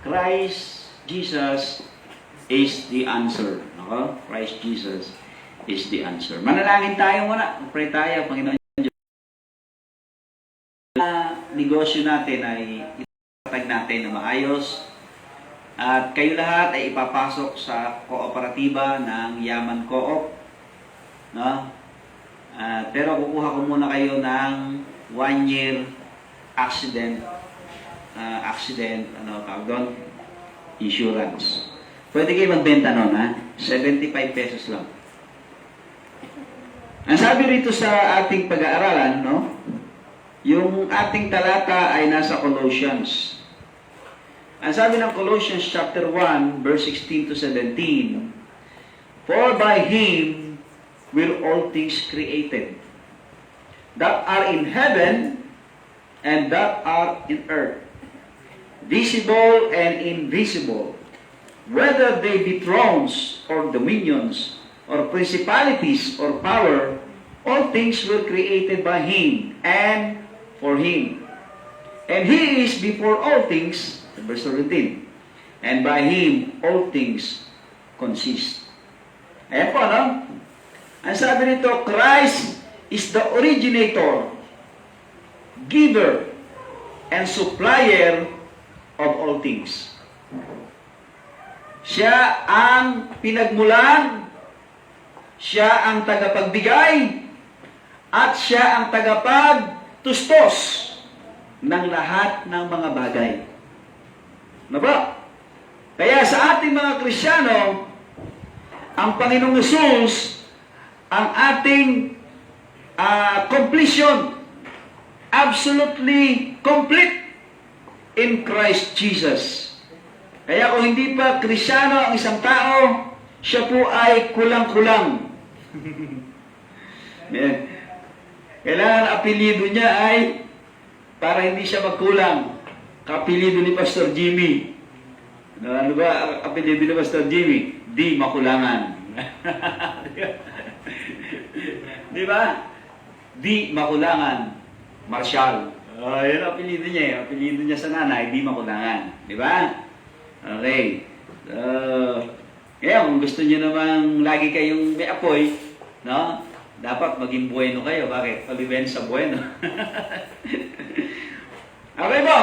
Christ Jesus is the answer. Ako? Christ Jesus is the answer. Manalangin tayo muna. Pray tayo, Panginoon Diyos. Negosyo natin ay itatag natin na maayos. At kayo lahat ay ipapasok sa kooperatiba ng Yaman Co-op. No? Pero kukuha ko muna kayo ng 1-year accident, tawag doon? Insurance. Pwede kayo magbenta nun, ha? 75 pesos lang. Ang sabi rito sa ating pag-aaralan, no? Yung ating talata ay nasa Colossians. Ang sabi ng Colossians chapter 1, verse 16 to 17, For by Him were all things created, that are in heaven and that are in earth, visible and invisible, whether they be thrones or dominions or principalities or power, all things were created by Him and for Him. And He is before all things, verse 17, and by Him all things consist. Ayan po, no? Ang sabi nito, Christ is the originator, giver, and supplier of all things. Siya ang pinagmulan, siya ang tagapagbigay, at siya ang tagapagtustos ng lahat ng mga bagay. Ano ba? Kaya sa ating mga Kristiyano, ang Panginoong Hesus ang ating completion, absolutely complete in Christ Jesus. Kaya kung hindi pa Kristiyano ang isang tao, siya po ay kulang-kulang. Kailangan apelido niya ay para hindi siya magkulang. Kapilido ni Pastor Jimmy. Ano ba apelido ni Pastor Jimmy? Di makulangan. Di ba? Di makulangan. Marshall. Yan ang apelido niya eh. Apelido niya sa nanay, di makulangan. Di ba? Okay. Kaya kung gusto niyo namang lagi kayong may apoy, no? Dapat maging bueno kayo. Bakit? Paliben sa bueno. Okay po.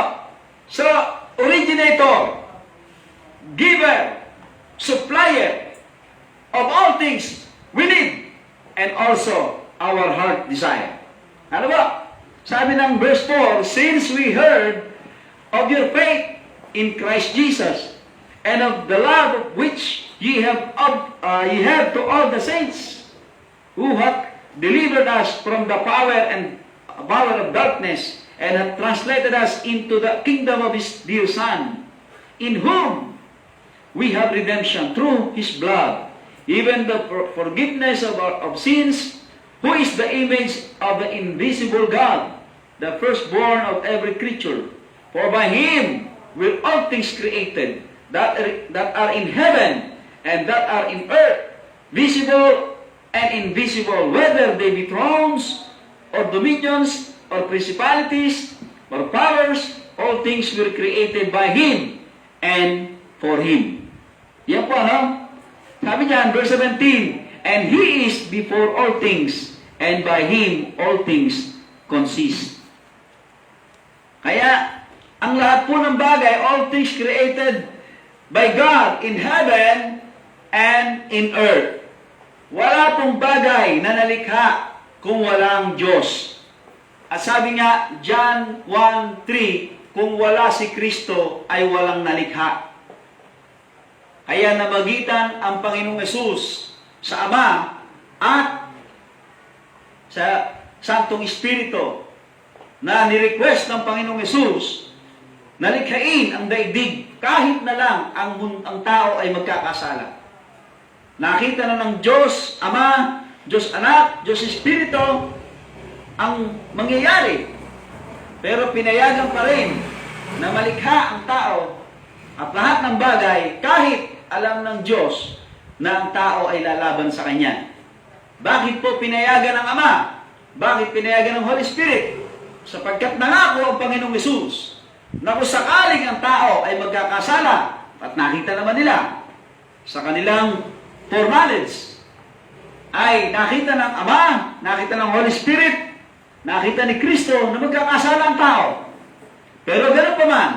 So, originator, giver, supplier of all things we need, and also our heart desire. Ano ba? Sabi ng verse 4, Since we heard of your faith in Christ Jesus, and of the love which ye have to all the saints, who hath delivered us from the power of darkness, and hath translated us into the kingdom of His dear Son, in whom we have redemption through His blood, even the forgiveness of sins, who is the image of the invisible God, the firstborn of every creature. For by Him were all things created, that are in heaven and that are in earth, visible and invisible, whether they be thrones or dominions or principalities or powers, all things were created by Him and for Him. Yan po, no? Sabi niya, verse 17, And He is before all things, and by Him all things consist. Kaya, ang lahat po ng bagay, all things created by God in heaven and in earth. Wala pong bagay na nalikha kung walang Diyos. At sabi nga, John 1:3, kung wala si Kristo ay walang nalikha. Kaya namagitan ang Panginoong Hesus sa Ama at sa Santong Espiritu na nirequest ng Panginoong Hesus na likhain ang daigdig kahit na lang ang tao ay magkakasala. Nakita na ng Diyos Ama, Diyos Anak, Diyos Espiritu ang mangyayari. Pero pinayagan pa rin na malikha ang tao at lahat ng bagay kahit alam ng Diyos na ang tao ay lalaban sa Kanya. Bakit po pinayagan ng Ama? Bakit pinayagan ng Holy Spirit? Sapagkat nangako ang Panginoong Hesus na kung sakaling ang tao ay magkakasala, At nakita naman nila sa kanilang foreknowledge ay nakita ng Ama, nakita ng Holy Spirit, nakita ni Kristo na magkakasala ang tao. Pero gano'n pa man,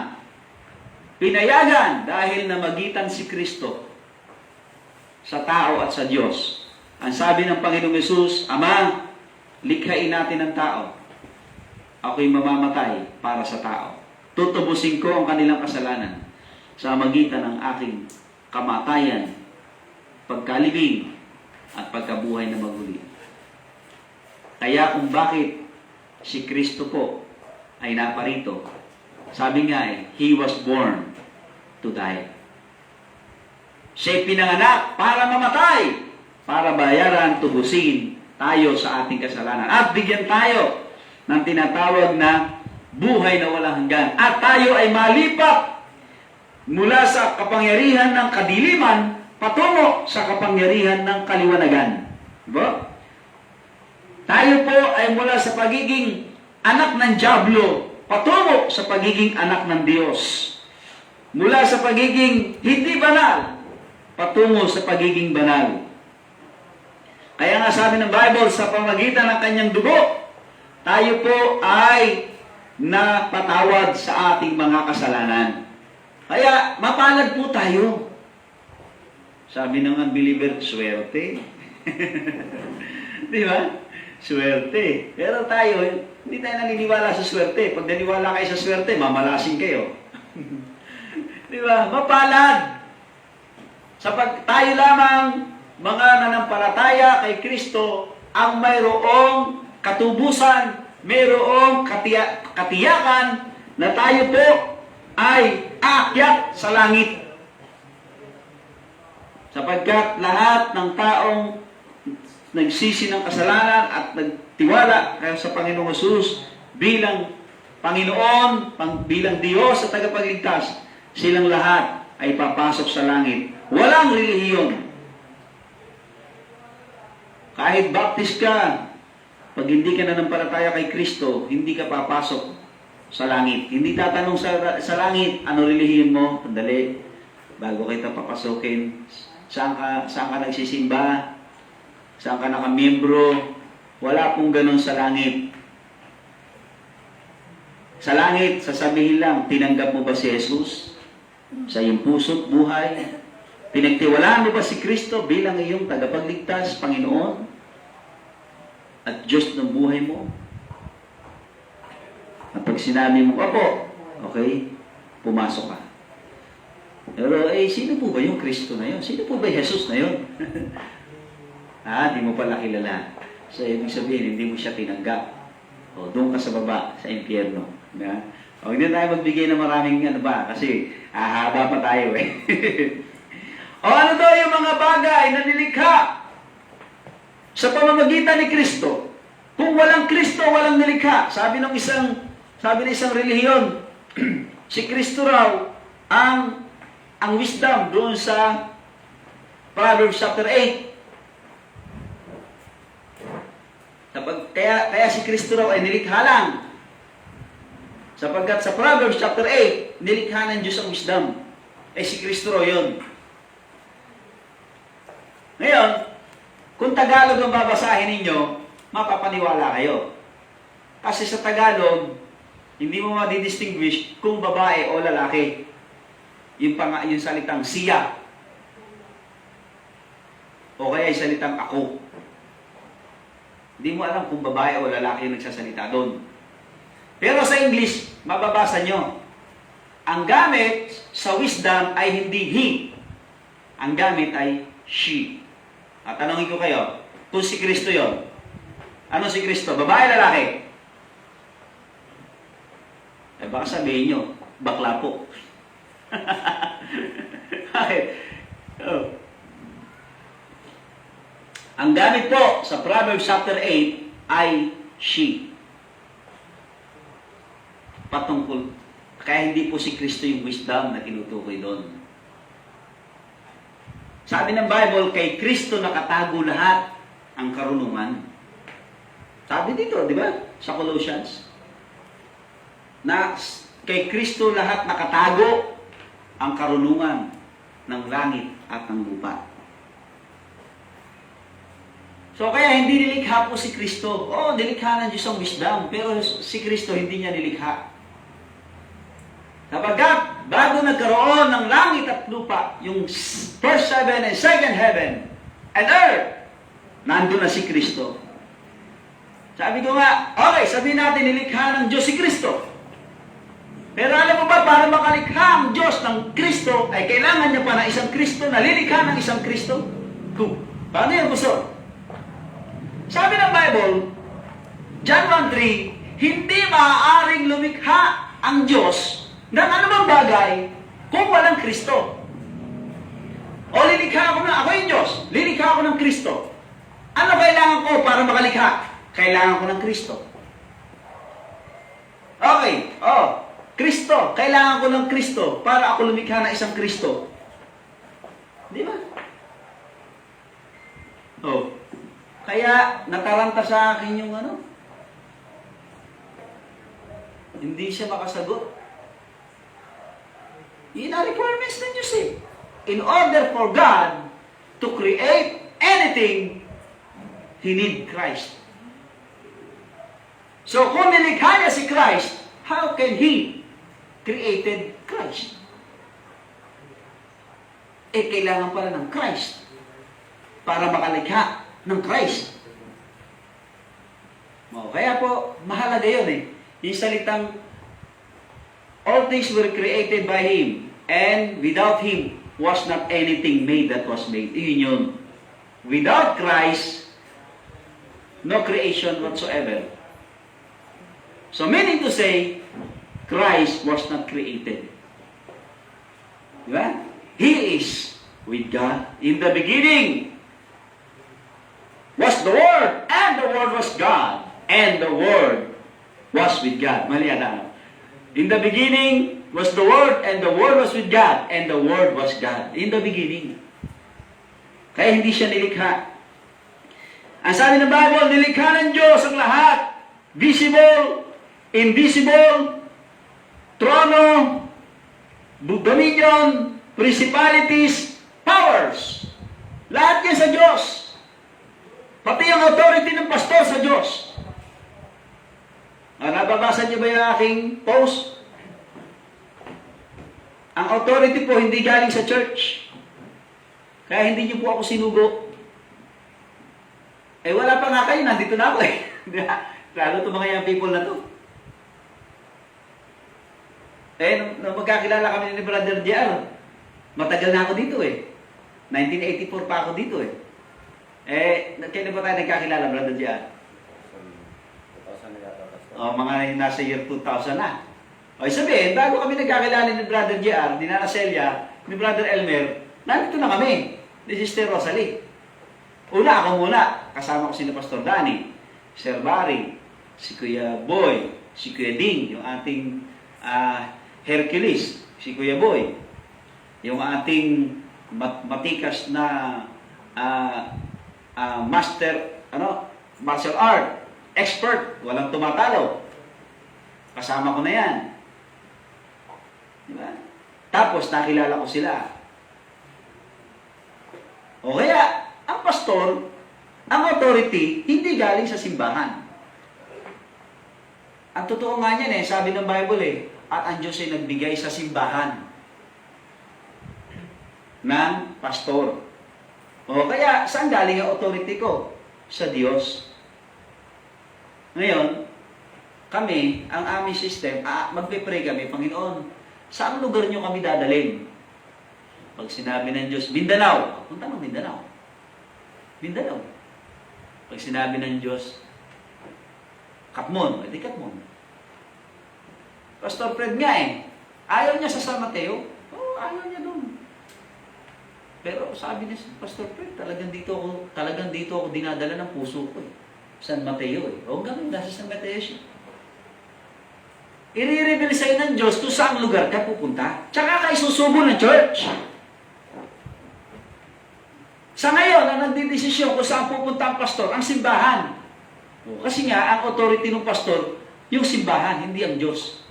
pinayagan dahil namagitan si Kristo sa tao at sa Diyos. Ang sabi ng Panginoong Yesus, Ama, likhain natin ang tao. Ako'y mamamatay para sa tao. Tutubusin ko ang kanilang kasalanan sa magitan ng aking kamatayan, pagkalibing, at pagkabuhay na maguli. Kaya kung bakit si Kristo po ay naparito, sabi nga He was born to die. Siya'y pinanganak para mamatay, para bayaran, tubusin tayo sa ating kasalanan. At bigyan tayo ng tinatawag na buhay na walang hanggan. At tayo ay malipat mula sa kapangyarihan ng kadiliman patungo sa kapangyarihan ng kaliwanagan. Diba? Tayo po ay mula sa pagiging anak ng dyablo patungo sa pagiging anak ng Diyos. Mula sa pagiging hindi banal patungo sa pagiging banal. Kaya nga sabi ng Bible, sa pamagitan ng kanyang dugo, tayo po ay napatawad sa ating mga kasalanan. Kaya mapalad po tayo. Sabi ng unbeliever, swerte. Di ba? Swerte. Pero tayo, hindi tayo naniniwala sa swerte. Pag naniwala kayo sa swerte, mamalasin kayo. Di ba? Mapalad. Tayo lamang, mga nanampalataya kay Kristo, ang mayroong katubusan, mayroong katiyakan na tayo po ay aakyat sa langit. Sapagkat lahat ng taong nagsisi ng kasalanan at nagtiwala kaya sa Panginoong Hesus bilang Panginoon, bilang Diyos at tagapagligtas, silang lahat ay papasok sa langit. Walang relihiyon. Kahit baptist ka, pag hindi ka nanampalataya kay Kristo, hindi ka papasok sa langit. Hindi tatanong sa langit, ano relihiyon mo? Pandali, bago kita papasukin. Saan ka nagsisimba? Saan ka nakamiyembro? Wala pong ganun sa langit. Sa langit, sasabihin lang, tinanggap mo ba si Jesus sa iyong puso't buhay? Pinagtiwalaan mo ba si Kristo bilang iyong tagapagligtas, Panginoon at Diyos ng buhay mo? At pag sinabi mo, Apo, okay, pumasok ka. Pero sino po ba yung Kristo na yun? Sino po ba yung Jesus na yun? Di mo pala kilala. So, ibig sabihin, hindi mo siya tinanggap. O, doon ka sa baba, sa impyerno. O, hindi tayo magbigay ng maraming kasi haba pa tayo O, ano daw yung mga bagay na nilikha sa pamamagitan ni Kristo? Kung walang Kristo, walang nilikha. Sabi ng isang relihiyon, si Kristo raw ang wisdom doon sa Proverbs chapter 8. Kaya si Kristo raw ay nilikha lang. Sapagkat sa Proverbs chapter 8, nilikha ng Diyos ang wisdom. Si Kristo raw yun. Ngayon, kung Tagalog ang babasahin ninyo, mapapaniwala kayo. Kasi sa Tagalog, hindi mo madidistinguish kung babae o lalaki. Yung salitang siya. O kaya yung salitang ako. Hindi mo alam kung babae o lalaki yung nagsasalita doon. Pero sa English, mababasa nyo. Ang gamit sa wisdom ay hindi he. Ang gamit ay she. At tanongin ko kayo, kung si Kristo yon, ano si Kristo? Babae, lalaki? Baka sabihin nyo, bakla po. Ang gamit po sa Proverbs chapter 8 ay she. Patungkol. Kaya hindi po si Kristo yung wisdom na tinutukoy doon. Sabi ng Bible, kay Kristo nakatago lahat ang karunungan. Sabi dito, di ba? Sa Colossians. Na kay Kristo lahat nakatago ang karunungan ng langit at ng lupa. So kaya hindi nilikha po si Kristo. Oo, nilikha ng Diyos ang wisdom, pero si Kristo hindi niya nilikha. Kapagkat bago nagkaroon ng langit at lupa, yung first heaven and second heaven and earth, nandun na si Kristo. Sabi ko nga, okay, sabihin natin nilikha ng Diyos si Kristo. Pero alam mo ba, para makalikha ang Diyos ng Kristo, ay kailangan niya pa ng isang Kristo na lilikha ng isang Kristo? Paano yan, Pastor? Sabi ng Bible, John 1:3, hindi maaaring lumikha ang Diyos ng anumang bagay kung walang Kristo. O lilikha ako na, ako yung Diyos, lilikha ako ng Kristo. Ano kailangan ko para makalikha? Kailangan ko ng Kristo. Okay, Kristo, kailangan ko ng Kristo para ako lumikha ng isang Kristo. Di ba? Kaya nataranta sa akin yung hindi siya makasagot. Yun ang requirements ng Diyos eh. In order for God to create anything, He need Christ. So kung nilikha niya si Christ, how can He created Christ? Kailangan pala ng Christ para makalikha ng Christ. Kaya po, mahalaga yun eh. Yung salitang, all things were created by Him, and without Him was not anything made that was made. Yun yun. Without Christ, no creation whatsoever. So meaning to say, Christ was not created. Diba? He is with God. In the beginning was the Word, and the Word was God, and the Word was with God. Mali ata. In the beginning was the Word, and the Word was with God, and the Word was God. In the beginning. Kaya hindi siya nilikha. Ang sabi ng Bible, nilikha ng Diyos ang lahat. Visible, invisible, trono, dominion, principalities, powers. Lahat yan sa Diyos. Pati ang authority ng pastor sa Diyos. Nababasa niyo ba yung aking post? Ang authority po hindi galing sa church. Kaya hindi niyo po ako sinugo. Wala pa nga kayo, nandito na ako eh. Lalo itong mga young people na to. Nung magkakilala kami ni Brother JR, matagal na ako dito eh. 1984 pa ako dito eh. Kailan ba tayo nagkakilala, Brother JR? 2000 yata. Mga nasa year 2000 na. Sabihin, bago kami nagkakilala ni Brother JR, ni Nana Celia, ni Brother Elmer, nandito na kami. Ni Sister Rosalie. Una, ako muna. Kasama ko si Pastor Danny, Sir Barry, si Kuya Boy, si Kuya Ding, yung ating Hercules, si Kuya Boy, yung ating matikas na master, martial art, expert, walang tumatalo. Kasama ko na yan. Diba? Tapos nakilala ko sila. O kaya, ang pastor, ang authority, hindi galing sa simbahan. Ang totoo nga niyan sabi ng Bible at ang Diyos ay nagbigay sa simbahan ng pastor. O kaya, saan galing ang authority ko? Sa Diyos. Ngayon, kami, ang aming system, magpe-pray kami, Panginoon, saan lugar nyo kami dadalhin? Pag sinabi ng Diyos, Mindanao, punta ng Mindanao. Mindanao. Pag sinabi ng Diyos, Katmon, edi Katmon. Pastor Fred nga ayaw niya sa San Mateo. Ayaw niya doon. Pero sabi ni Pastor Fred, talagang dito ako dinadala ng puso ko San Mateo ganun, nasa San Mateo siya. I-reveal sa'yo ng Diyos kung saan lugar ka pupunta. Tsaka ka isusubo ng church. Sa ngayon, ang nagdidesisyon kung saan pupunta ang pastor, ang simbahan. Kasi nga, ang authority ng pastor, yung simbahan, hindi ang Diyos.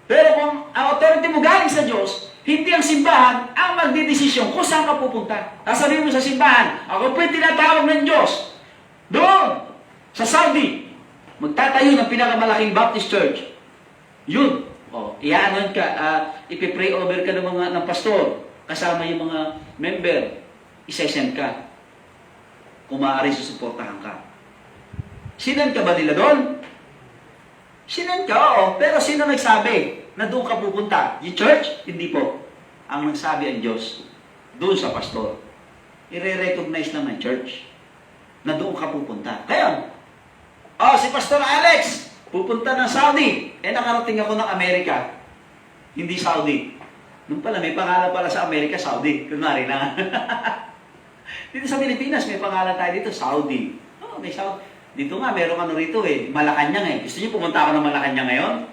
Pero kung ang authority mo galing sa Diyos, Hindi ang simbahan ang magdidesisyon kung saan ka pupunta. Sasabihin mo sa simbahan, ako po'y tinatawag ng Diyos. Doon, sa Saudi, magtatayo ng pinakamalaking Baptist Church. Yun. O, iaanon ka, ipipray over ka ng pastor, kasama yung mga member, isesend ka. Kung maaari, susuportahan ka. Sinan ka ba nila doon? Sinan ka, oo. Pero sino nagsabi na doon ka pupunta? Yung church? Hindi po. Ang nagsabi ang Diyos, doon sa pastor. I-recognize lang ng church na doon ka pupunta. Kaya, si Pastor Alex, pupunta ng Saudi. Nakarating ako ng Amerika. Hindi Saudi. Nung pala, may pangalan pala sa Amerika, Saudi. Kunwari lang. Dito sa Pilipinas, may pangalan tayo dito, Saudi. May Saudi. Dito nga, meron ano rito Malacanang Gusto niyo pumunta ako ng Malacanang ngayon?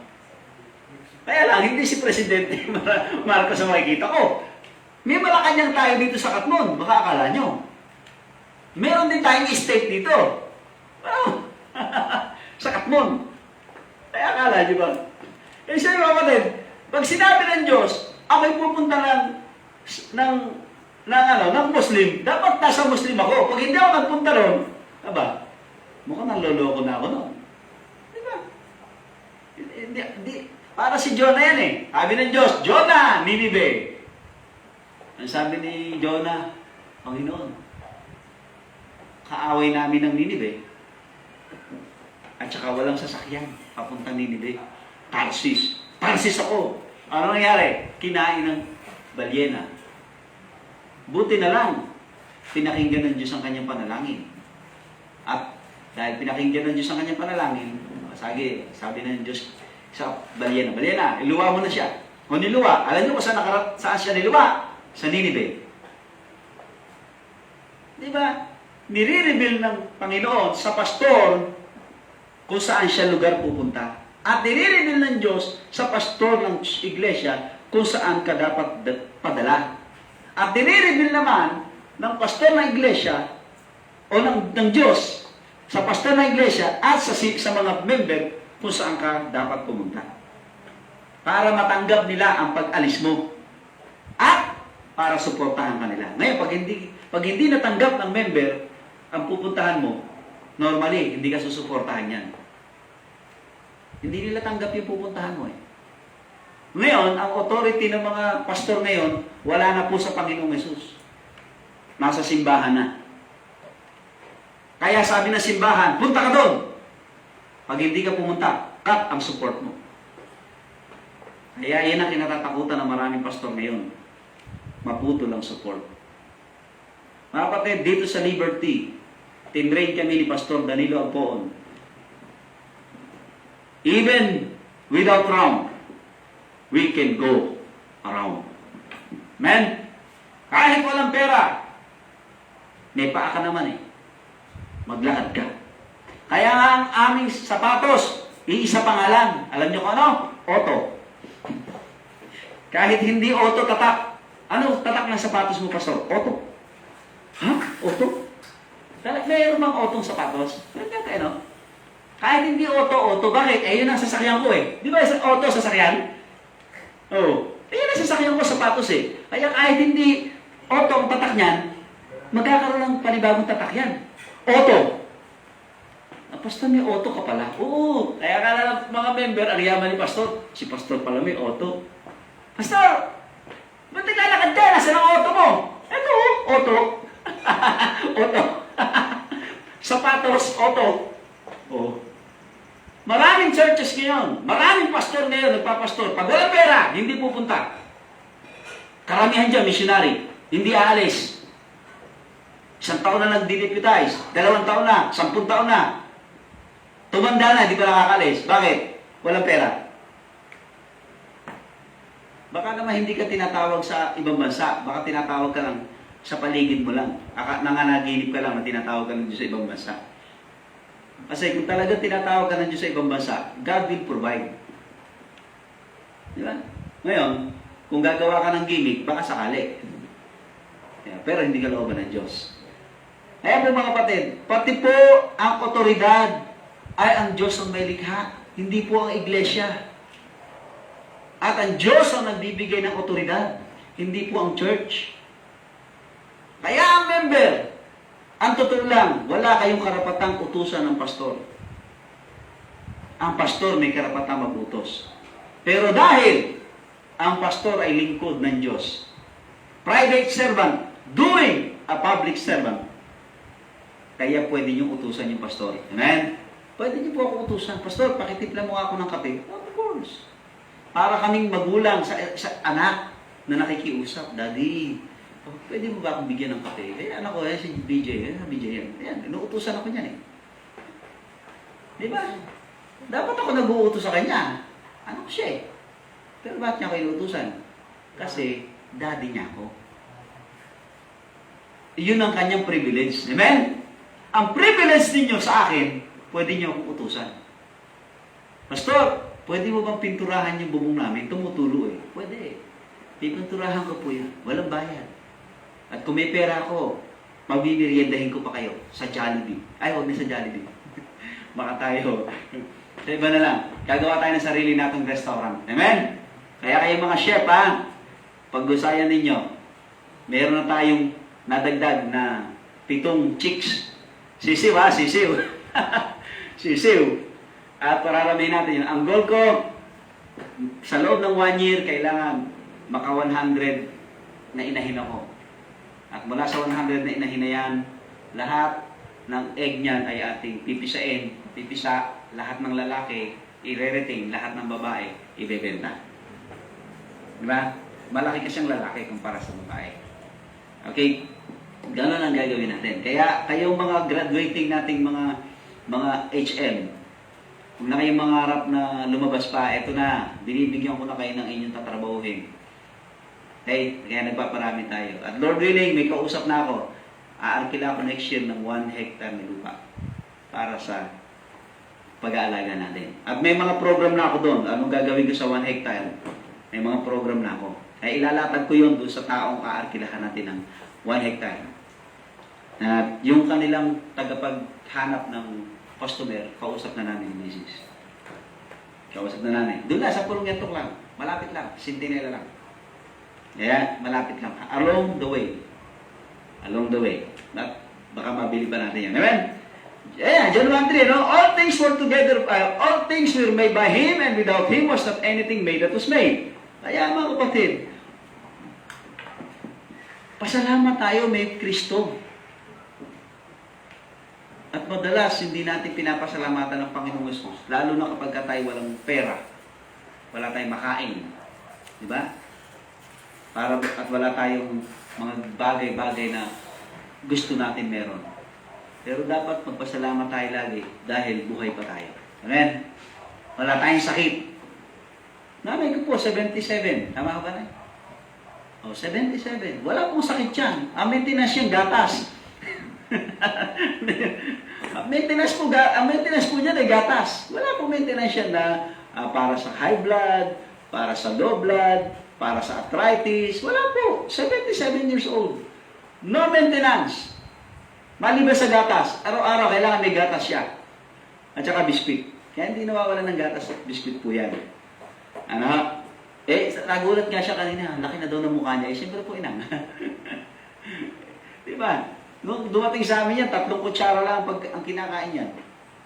Kaya lang, hindi si Presidente Marcos ang makikita ko. May Malacanang tayo dito sa Katmon. Baka akala nyo. Meron din tayong estate dito. Sa Katmon. Kaya akala nyo ba? Siya yung kapatid, pag sinabi ng Diyos, ako'y pupunta ng Muslim, dapat nasa Muslim ako. Pag hindi ako nagpunta ron, mukhang nanloloko na ako noon. Di ba? Para si Jonah yan Sabi ng Diyos, Jonah, Ninive. Ang sabi ni Jonah, Panginoon, kaaway namin ng Ninive. At saka walang sasakyan, papuntang Ninive. Tarsis ako. Ano nangyari? Kinain ng balyena. Buti na lang, pinakinggan ng Diyos ang kanyang panalangin. At dahil pinakinggan ng Diyos ang kanyang panalangin, sabi ng Diyos sa balyena, iluwa mo na siya. O niluwa, alam niyo kung saan siya niluwa? Sa Ninive. Di ba? Nire-reveal ng Panginoon sa pastor kung saan siya lugar pupunta. At nire-reveal ng Diyos sa pastor ng iglesia kung saan ka dapat padala. At nire-reveal naman ng pastor ng iglesia o ng Diyos sa pastor ng iglesia at sa mga member kung saan ka dapat pumunta. Para matanggap nila ang pag-alis mo. At para suportahan ka nila. Ngayon, pag hindi natanggap ng member ang pupuntahan mo, normally, hindi ka susuportahan yan. Hindi nila tanggap yung pupuntahan mo Ngayon, ang authority ng mga pastor ngayon, wala na po sa Panginoong Yesus. Nasa simbahan na. Kaya sabi ng simbahan, punta ka doon. Pag hindi ka pumunta, cut ang support mo. Kaya yan ang kinatatakutan ng maraming pastor ngayon. Maputol ang support. Mga kapatid, dito sa Liberty, tinrain kami ni Pastor Danilo Agpoon. Even without Trump, we can go around. Men, kahit walang pera, may paa ka naman maglakad ka. Kaya nga ang aming sapatos, iisa pangalan. Alam niyo kung ano? Otto. Kahit hindi Otto tatak. Ano tatak ng sapatos mo, Pastor? Otto. Ha? Otto? Mayroon bang Ottong sapatos? Kahit hindi Otto. Bakit? Yun ang sasakyan ko Di ba Otto sasakyan? Oo. Yun ang sasakyan ko sapatos Kaya kahit hindi Otto ang tatak niyan, magkakaroon ng panibagong tatak yan. Otto. Pastor, may Otto ka pala. Oo. Kaya ka na mga member, ang yaman ni Pastor. Si Pastor pala may Otto. Pastor, ba't naglalakad ka? Nasaan ang Otto mo? Ito, Otto. Otto. Sapatos, Otto. Oh. Maraming churches ngayon, maraming pastor ngayon, nagpapastor. Pag wala pera, hindi pupunta. Karamihan dyan, missionary. Hindi aalis. 1 taon na nag-deputize, 2 taon na, 10 taon na. Tumanda na, hindi pa nakakalis. Bakit? Walang pera. Baka naman hindi ka tinatawag sa ibang bansa. Baka tinatawag ka lang sa paligid mo lang. Nanganaginip ka lang na tinatawag ka ng Diyos sa ibang bansa. Kasi kung talaga tinatawag ka ng Diyos sa ibang bansa, God will provide. Di ba? Ngayon, kung gagawa ka ng gimmick, baka sakali. Pero hindi ka looban ng Diyos. Kaya po mga kapatid, pati po ang otoridad ay ang Diyos ang may likha, hindi po ang iglesia. At ang Diyos ang nagbibigay ng otoridad. hindi po ang church. Kaya ang member, ang totoo lang, wala kayong karapatang utusan ng pastor. Ang pastor may karapatang mag-utos. Pero dahil ang pastor ay lingkod ng Diyos, private servant, doing a public servant, kaya pwede niyong utusan yung pastor. Amen? Pwede niyo po ako utusan. Pastor, pakitiplan mo ako ng kape. Of course. Para kaming magulang sa anak na nakikiusap. Daddy, pwede mo ba akong bigyan ng kape? Eh, anak ko, si BJ. BJ yan. Ayan, inuutusan ako niyan eh. Di ba? Dapat ako nag-uutos sa kanya. Ano ko siya eh. Pero bakit niya ako inuutusan? Kasi, daddy niya ako. Iyon ang kanyang privilege. Amen? Ang privilege ninyo sa akin, pwede niyo akong utusan. Pastor, pwede mo bang pinturahan yung bubong namin? Tumutulo eh. Pwede eh. Pipinturahan ko po yan. Walang bayad. At kung may pera ako, magbibiriyendahin ko pa kayo sa Jollibee. Ay, huwag na sa Jollibee. Baka tayo. Sa iba na lang. Gagawa tayo ng sarili natong restaurant. Amen? Kaya kayo mga chef ha, pag-usayan ninyo, meron na tayong nadagdag na 7 chicks. Sisiw ha, sisiw. Sisiw. At pararamihin natin yun. Ang goal ko, sa loob ng 1 year, kailangan maka 100 na inahin ako. At mula sa 100 na inahin na yan, lahat ng egg niyan ay ating pipisain. Pipisa, lahat ng lalaki, i-retain, lahat ng babae, ibebenta. Diba? Malaki kasyang lalaki kumpara sa babae. Okay? Gano'n ang gagawin natin. Kaya kayong mga graduating nating mga HM, kung na kayong mangarap na lumabas pa, eto na, binibigyan ko na kayo ng inyong tatrabahuhin. Okay? Kaya nagpaparami tayo. At Lord willing, may kausap na ako. Aarkila ako next year ng 1 hectare na lupa para sa pag-aalaga natin. At may mga program na ako doon. Anong gagawin ko sa 1 hectare? May mga program na ako. Kaya ilalatag ko yun doon sa taong aarkilahan natin ng 1 hectare. At yung kanilang tagapaghanap ng customer, kausap na namin yung misis. Kausap na namin. Doon na, sa Pulong Yantok lang. Malapit lang. Centinela lang. Kaya, malapit lang. Along the way. Along the way. Baka mabili pa natin yan. Amen? Yeah, John 1:3, no? All things were together, all things were made by Him, and without Him was not anything made that was made. Kaya mga kapatid, pasalamat tayo may Kristo. At madalas, hindi natin pinapasalamatan ng Panginoong Jesus. Lalo na kapag tayo walang pera. Wala tayong makain. Di ba? At wala tayong mga bagay-bagay na gusto natin meron. Pero dapat magpasalamat tayo lagi dahil buhay pa tayo. Amen? Wala tayong sakit. Nanay ko po, 77. Tama ka ba na? O, 77. Wala pong sakit yan. Ang maintenance yung gatas. Ang maintenance po niya ay gatas. Wala pong maintenance yan na para sa high blood, para sa low blood, para sa arthritis. Wala po. 77 years old. No maintenance. Maliban sa gatas. Araw-araw kailangan may gatas siya. At saka biskuit. Kaya hindi nawawala ng gatas at biskuit po yan. Ano? Nagulat nga siya kanina. Laki na daw ng mukha niya. Siyempre po inang. Diba? Nung dumating sa amin yan, 3 kutsara lang ang kinakain niya.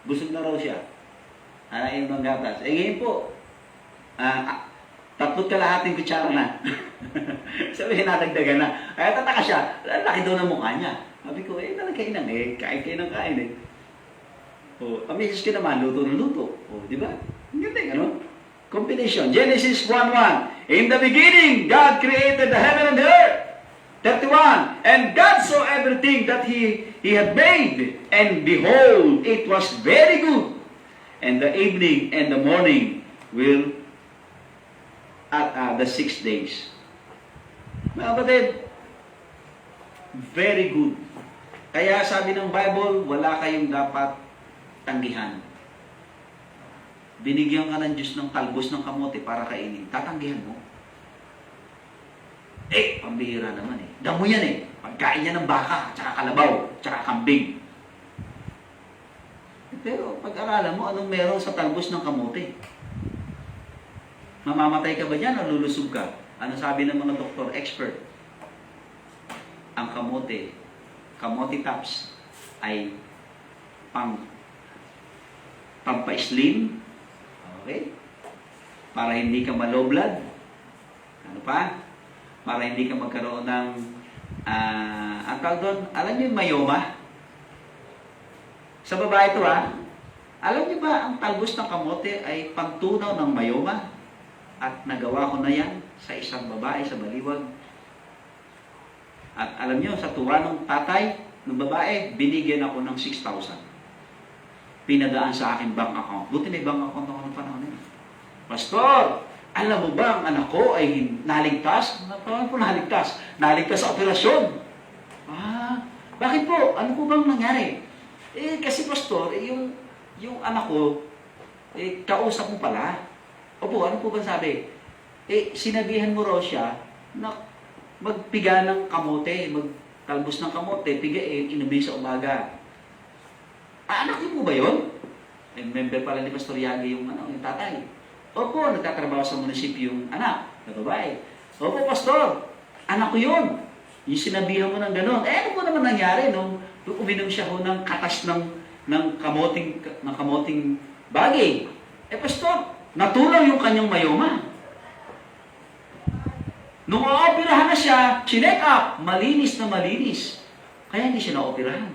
Busog na raw siya. Anayin ng gatas. Ngayon po, 3 kalahating kutsara na. Sabi, nadagdagan na. Kaya tataka siya, laki daw ng mukha niya. Sabi ko, talaga inang, kain kayo ng kain ang misis ko naman, luto ng luto. Di ba? Ang ganda, ano? Combination. Genesis 1:1. In the beginning, God created the heaven and the earth. 31. And God saw everything that He had made, and behold, it was very good. And the evening and the morning will at the 6 days. Mga kapatid, very good. Kaya sabi ng Bible, wala kayong dapat tanggihan. Binigyan ka ng Diyos ng talbos ng kamote para kainin. Tatanggihan mo. Pambihira naman Damo yan Pagkain niya ng baka, tsaka kalabaw, tsaka kambing. Pero pag-aralan mo, anong meron sa talbos ng kamote? Mamamatay ka ba dyan o lulusog ka? Ano sabi ng mga doktor, expert? Ang kamote tops, ay pampa-slim, okay? Para hindi ka ma-low blood. Ano pa? Para hindi ka magkaroon ng, ang tawag doon, alam niyo yung mayoma? Sa babae ito alam niyo ba ang talbos ng kamote ay pangtunaw ng mayoma? At nagawa ko na yan sa isang babae sa Baliwag. At alam niyo, sa tuwa ng tatay ng babae, binigyan ako ng 6,000. Pinadaan sa akin bank account. Buti may bank account ako ng panahon na yun. Pastor, alam mo ba ang anak ko ay naligtas? Paano po naligtas? Naligtas sa operasyon. Bakit po? Ano po bang nangyari? Kasi pastor, yung anak ko, kausap mo pala. Opo, ano po ba sabi? Sinabihan mo raw siya na magpiga ng kamote, magtalbos ng kamote, piga inumin sa umaga. Anak niyo po ba yun? Member pala ni Pastor Yagi yung tatay. Opo, nagtatrabaho sa munisipyo yung anak, na babae. Opo, Pastor, anak ko yun. Yung sinabihan mo ng gano'n. Ano po naman nangyari nung uminom siya ng katas ng kamoting bagay? Pastor, natulaw yung kanyang mayoma. Nung operahan na siya, chinek up, malinis na malinis. Kaya hindi siya na-operahan.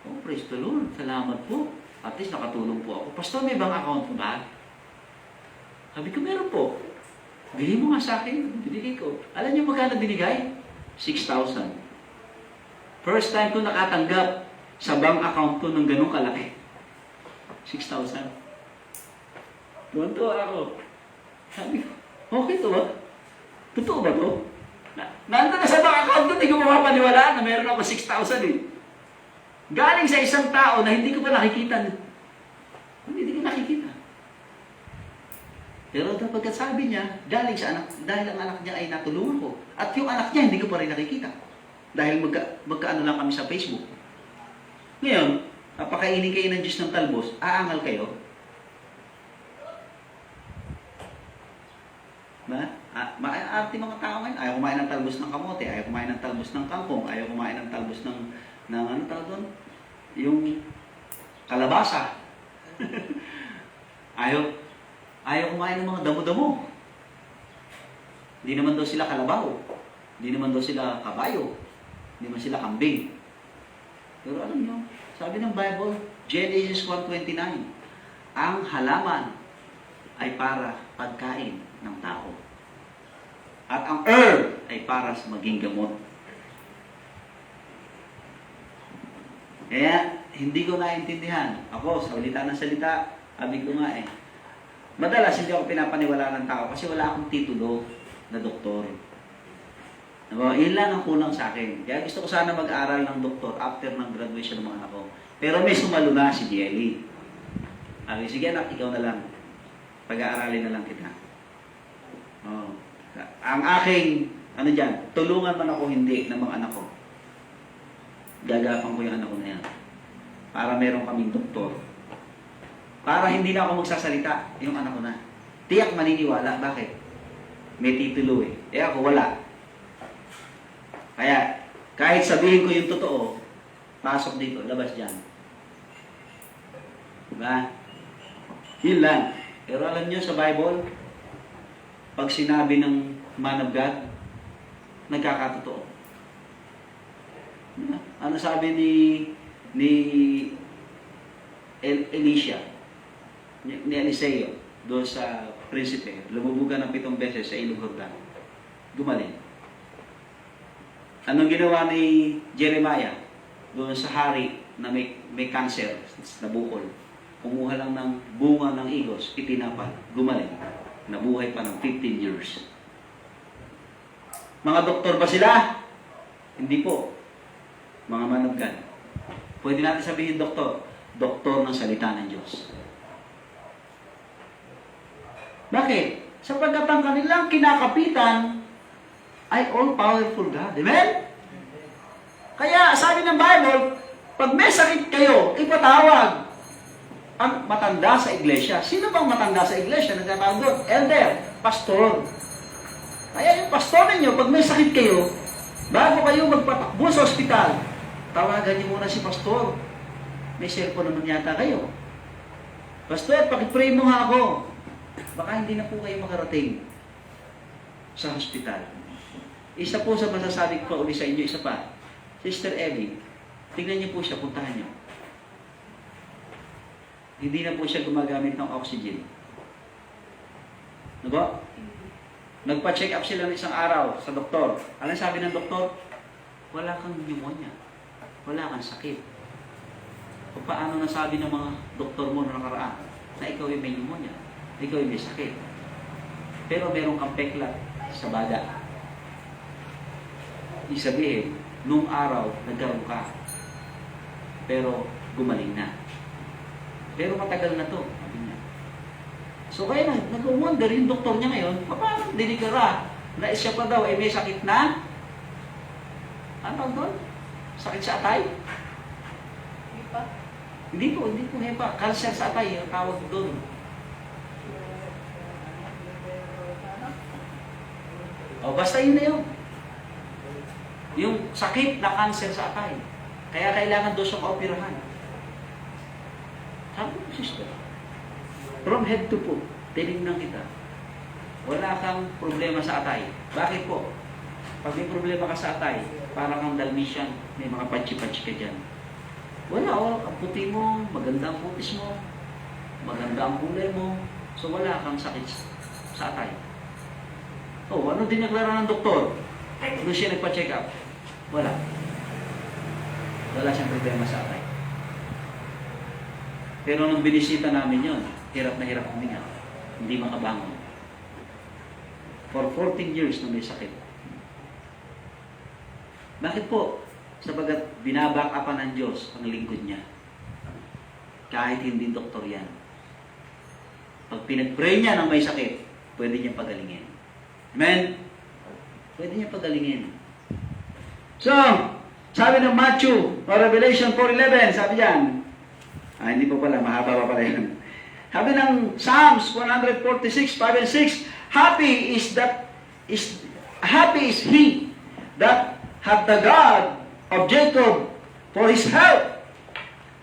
Oh, praise the Lord. Salamat po. At least nakatulong po ako. Pastor, may bank account po ba? Sabi ko, meron po. Bili mo nga sa akin. Binigay ko. Alam niyo magkano binigay? 6,000. First time ko nakatanggap sa bank account ko ng ganong kalaki. 6,000. Doon to ako. Sabi ko, okay to ba? Totoo ba to? Nandun na sa bank account ko, hindi ko mapapaniwalaan na meron ako 6,000 eh. Galing sa isang tao na hindi ko pa nakikita. Hindi ko nakikita. Pero pagkat sabi niya, galing sa anak, dahil ang anak niya ay natulungan ko. At yung anak niya, hindi ko pa rin nakikita. Dahil magkaano lang kami sa Facebook. Ngayon, napakainin kayo ng Diyos ng talbos, aangal kayo. Maarte mga tao ngayon, ayaw kumain ng talbos ng kamote, ayaw kumain ng talbos ng kangkong, ayaw kumain ng talbos ng ano tawag doon? Yung kalabasa. ayaw kumain ng mga damo-damo. Hindi naman daw sila kalabaw. Hindi naman daw sila kabayo. Hindi naman sila kambing. Pero alam nyo, sabi ng Bible, Genesis 1:29, ang halaman ay para pagkain ng tao. At ang herb ay para sa maging gamot. Kaya, hindi ko naintindihan. Ako, salita ng salita, sabi ko nga madalas hindi ako pinapaniwala ng tao kasi wala akong titulo na doktor. Yun lang ang kulang sa akin. Kaya gusto ko sana mag-aral ng doktor after ng graduation ng mga anak ko. Pero may sumalo na si Jelly. Sabi, sige anak, ikaw na lang. Pag-aaralin na lang kita. Ang aking, tulungan man ako hindi ng mga anak ko. Gagapang ko yung anak ko na yan. Para meron kaming doktor. Para hindi na ako magsasalita, yung anak ko na. Tiyak maniniwala. Bakit? May titulo ako wala. Kaya, kahit sabihin ko yung totoo, pasok dito, labas dyan. Diba? Yun lang. Pero alam nyo sa Bible, pag sinabi ng man of God, nagkakatotoo. Ano sabi ni Elisha, ni Eliseo, doon sa prinsipe, lumubugan ng 7 beses sa ilog Jordan. Gumaling. Anong ginawa ni Jeremiah doon sa hari na may cancer, nabukol? Kumuha lang ng bunga ng igos, itinapal, gumaling. Nabuhay pa ng 15 years. Mga doktor ba sila? Hindi po. Mga man of God. Pwede natin sabihin doktor. Doktor ng salita ng Diyos. Bakit? Sapagkat ang kanilang kinakapitan ay all-powerful God. Amen? Kaya sabi ng Bible, pag may sakit kayo, ipatawag ang matanda sa iglesia. Sino bang matanda sa iglesia? Nagtatawag doon? Elder, pastor. Kaya yung pastor ninyo, pag may sakit kayo, bago kayo magpatakbo sa ospital, tawagan niyo muna si pastor. May cellphone naman yata kayo. Pastor, pakipray mo nga ako. Baka hindi na po kayo makarating sa hospital. Isa po sa masasabi ko uli sa inyo, isa pa. Sister Evie, tingnan niyo po siya, puntahan niyo. Hindi na po siya gumagamit ng oxygen. Diba? Nagpa-check up sila ng isang araw sa doktor. Alam sabi ng doktor? Wala kang pneumonia. Wala kang sakit. O paano nasabi ng mga doktor mo na nakaraan na ikaw ay may pneumonia, ikaw ay may sakit. Pero meron kang peklat sa baga. Ibig sabihin, nung araw, nagkaroon ka. Pero gumaling na. Pero matagal na to, sabi niya. So kaya nag-wonder yung doktor niya ngayon, paano dinikara na siya pa daw, may sakit na? Ano doon? Sakit sa atay? Hindi po hepa. Cancer sa atay, ang tawag doon. O basta yun na yun. Yung sakit na cancer sa atay. Kaya kailangan doon siyang operahan. Sabi ko, sister, from head to foot, tinignan kita. Wala kang problema sa atay. Bakit po? Pag may problema ka sa atay, parang kang Dalmatian, may mga patsi-patsi ka dyan. Wala, ang puti mo, maganda ang putis mo, maganda ang kulay mo, so wala kang sakit sa atay. Oh, ano din naglara ng doktor? Doon siya nagpa-check up. Wala. Wala siyang problema sa atay. Pero nung binisita namin yon, hirap na hirap huminga. Hindi makabangon. For 14 years na may sakit. Bakit po? Sapagat binaback upan ng Diyos ang lingkod niya. Kahit hindi doktor yan. Pag pinag-pray niya ng may sakit, pwede niya pagalingin. Amen? Pwede niya pagalingin. So, sabi ng Matthew, o Revelation 4:11, sabi diyan, hindi pa pala, mahaba pa pala yan. Sabi ng Psalms 146, 5 and 6, happy is he that hath the God of Jacob for his help,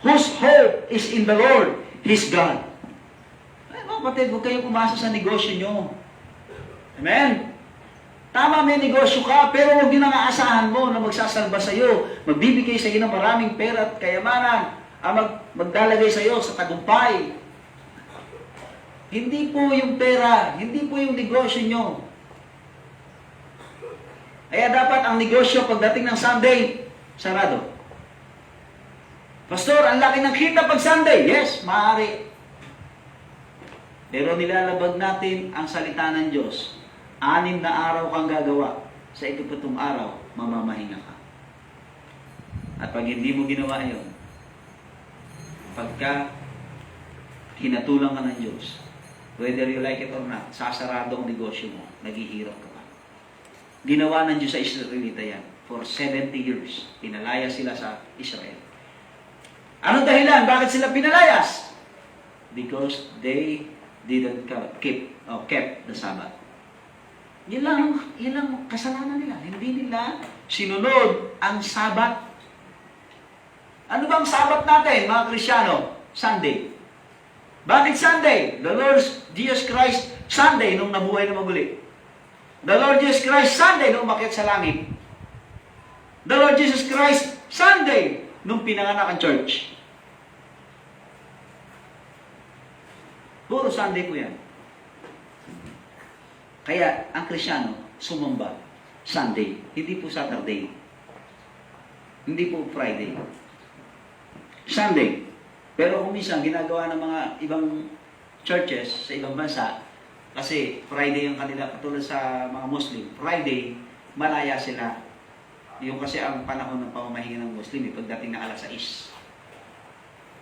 whose hope is in the Lord, his God. Ay, mga kapatid, huwag kayong umasa sa negosyo nyo. Amen? Tama, may negosyo ka, pero huwag yun ang aasahan mo na magsasalba sa iyo, magbibigay sa iyo ng maraming pera at kayamanan, magdalagay sa iyo sa tagumpay. Hindi po yung pera, hindi po yung negosyo nyo. Kaya dapat ang negosyo pagdating ng Sunday, sarado. Pastor, ang laki ng kita pag Sunday. Yes, maaari. Pero nilalabag natin ang salita ng Diyos. 6 na araw kang gagawa. Sa 7 araw, mamamahinga ka. At pag hindi mo ginawa yun, pagka hinatulang ka ng Diyos, whether you like it or not, sasarado ang negosyo mo, naghihirap ka pa. Ginawa ng Diyos sa Israelita yan. For 70 years, pinalaya sila sa Israel. Anong dahilan? Bakit sila pinalayas? Because they didn't kept the Sabbath. Yun lang kasalanan nila. Hindi nila sinunod ang Sabbath. Ano bang Sabbath natin, mga Kristyano? Sunday. Bakit Sunday? The Lord Jesus Christ, Sunday, nung nabuhay na maguli. The Lord Jesus Christ, Sunday, nung umakyat sa langit. The Lord Jesus Christ, Sunday, nung pinanganak ang church. Puro Sunday po yan. Kaya, ang Kristyano, sumamba, Sunday, hindi po Saturday. Hindi po Friday. Sunday. Pero kung minsan, ginagawa ng mga ibang churches sa ibang bansa, kasi Friday yung kanila, katulad sa mga Muslim, Friday, malaya sila. Yung kasi ang panahon ng pamamahinga ng Muslim, pagdating na alas 6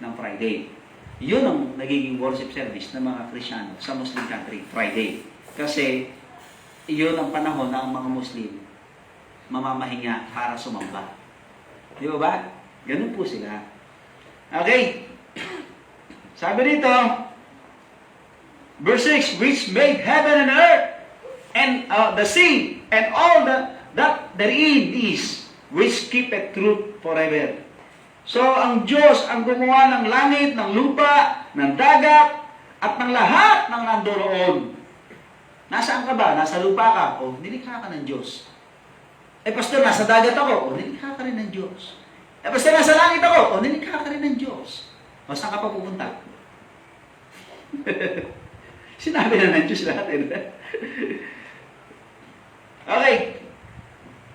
ng Friday. Yun ang nagiging worship service ng mga Kristyano sa Muslim country, Friday. Kasi yun ang panahon na ang mga Muslim mamamahinga para sumamba. Di ba ba? Ganun po sila. Okay. Sabi dito, verse 6, which made heaven and earth and the sea, and all that therein is, which keepeth truth forever. So, ang Diyos ang gumawa ng langit, ng lupa, ng dagat, at ng lahat ng nandoroon. Nasaan ka ba? Nasa lupa ka? O, nilikha ka ng Diyos. Eh, pastor, nasa dagat ako? O, nilikha ka rin ng Diyos. Eh, pastor, nasa langit ako? O, nilikha ka rin ng Diyos. O, saan ka pa pupunta? Sinabi na ng Diyos lahat. Okay.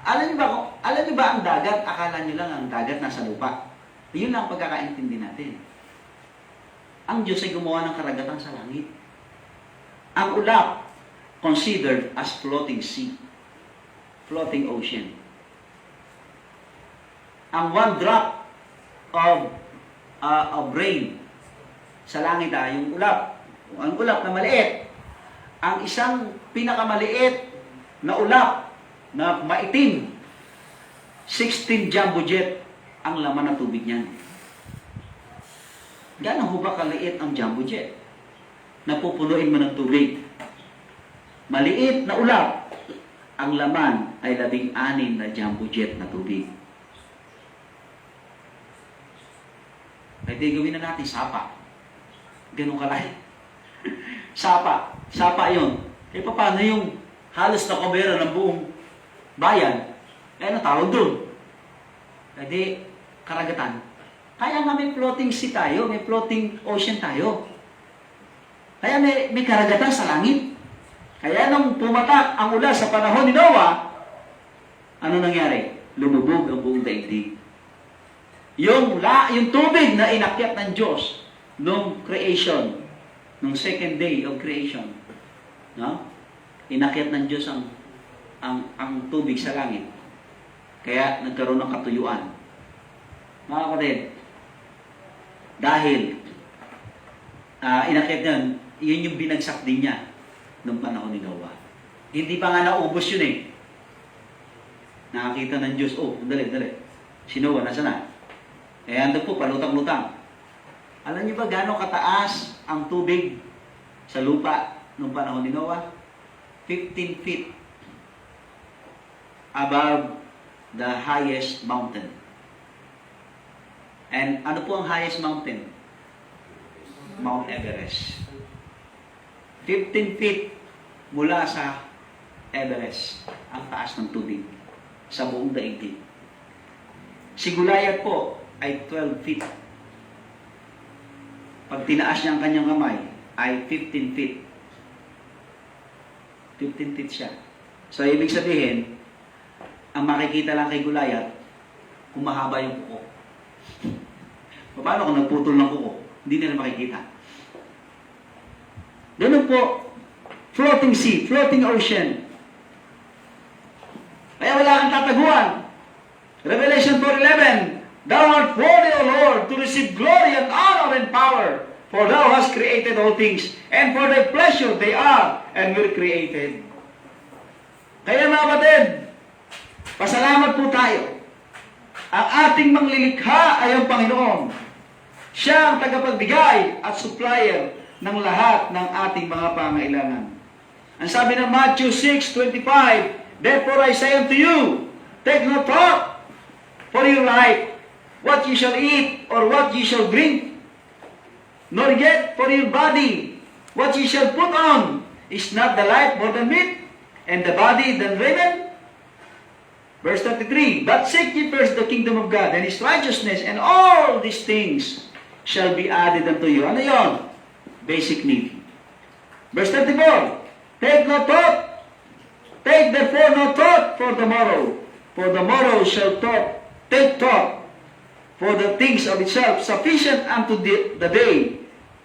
Alam niyo ba ang dagat? Akala niyo lang ang dagat nasa lupa. Yun lang ang pagkakaintindi natin. Ang Diyos ay gumawa ng karagatan sa langit. Ang ulap, considered as floating sea, floating ocean. Ang one drop of rain sa langit yung ulap. Ang ulap na maliit. Ang isang pinakamaliit na ulap na maitim, 16 jumbo jet ang laman ng tubig niyan. Gano'n ho ba kaliit ang jumbo jet? Napupunuin mo ng tubig. Maliit na ulap, ang laman ay 16 na jumbo jet na tubig. Pwede gawin na natin sapa. Ganun kalaki. Sapa yun. Eh paano yung halos na kubera ng buong bayan? Eh ano tawag doon? Pwede karagatan. Kaya nga may floating sea tayo, may floating ocean tayo. Kaya may karagatan sa langit. Kaya nung pumatak ang ulan sa panahon ni Noah, ano nangyari? Lumubog ang buong daigdig. Yung tubig na inakyat ng Diyos nung creation, nung second day of creation, no? Inakyat ng Diyos ang tubig sa langit. Kaya nagkaroon ng katuyuan. Mga kapatid, dahil inakyat yun yung binagsak din niya nung panahon ni Noah. Hindi pa nga naubos yun eh. Nakakita ng Diyos, dali. Si Noah, nasa na? Ando po, palutang-lutang. Alam niyo ba gano'ng kataas ang tubig sa lupa nung panahon ni Noah? 15 feet above the highest mountain. And ano po ang highest mountain? Mount Everest. 15 feet mula sa Everest ang taas ng tubig sa buong daigdig. Si Goliath po ay 12 feet. Pag tinaas niya ang kanyang kamay ay 15 feet. 15 feet siya. So, ibig sabihin, ang makikita lang kay Goliath, kung mahaba yung kuko. Paano kung nagputol ng kuko? Hindi nila makikita. Ganun po, floating sea, floating ocean. Kaya wala kang tataguan. Revelation 4:11, Thou art worthy, O Lord, to receive glory and honor and power, for Thou hast created all things, and for Thy pleasure they are and were created. Kaya mga kapatid, pasalamat po tayo. Ang ating manglilikha ay ang Panginoon. Siya ang tagapagbigay at supplier ng lahat ng ating mga pangailangan. Ang sabi ng Matthew 6:25, Therefore I say unto you, take no thought for your life, what ye shall eat or what ye shall drink, nor yet for your body, what ye shall put on. Is not the life more than meat, and the body than raiment? Verse 33, But seek ye first the kingdom of God and His righteousness, and all these things shall be added unto you. Ano yon? Basic need. Verse 34, Take no thought, take therefore no thought for tomorrow, for tomorrow shall take thought for the things of itself. Sufficient unto the day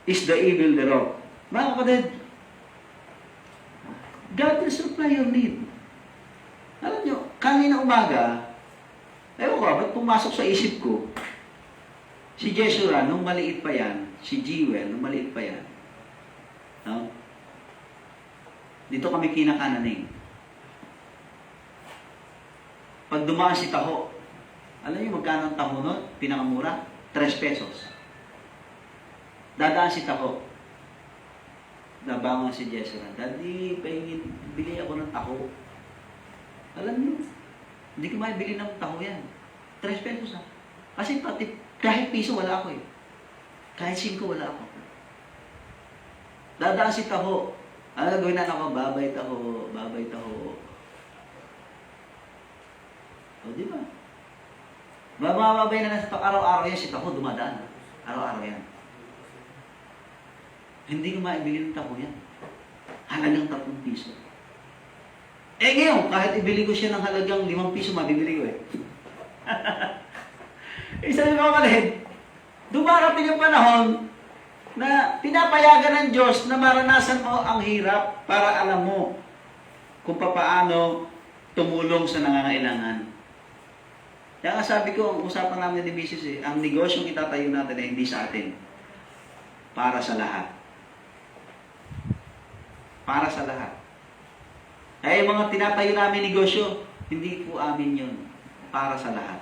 is the evil thereof. Mga kapatid, God will supply your need. Alam nyo, kanina umaga, ewan ko, ba't pumasok sa isip ko, si Jeshua, nung maliit pa yan, si Jewel, nung maliit pa yan, no? Dito kami kinakananing. Pag dumaan si Taho, alam niyo magkano ang taho nun? Pinakamura? 3 pesos. Dadaan si Taho. nabangon si Jessica, Daddy, bili ako ng taho. Alam niyo, hindi ko maibili ng taho yan. 3 pesos ha. Kasi pati, kahit piso wala ako eh. Kahit 5 wala ako. Dadaan si taho. Ano gawin na ako? Babay taho, babay taho. O, di ba? Bababay na sa araw-araw yan si taho, dumadaan. Araw-araw yan. Hindi ko maibili ng taho yan. Halagang 3 piso. Eh ngayon, kahit ibili ko siya ng halagang 5 piso, mabibili ko eh. Isa rin mga kalihid, dumarating yung panahon na pinapayagan ng Diyos na maranasan mo ang hirap para alam mo kung paano tumulong sa nangangailangan. Kaya nga sabi ko, ang usapan namin ni Mrs. ang negosyong itatayo natin ay hindi sa atin. Para sa lahat. Para sa lahat. Kaya yung mga tinatayo namin negosyo, hindi po amin yun. Para sa lahat.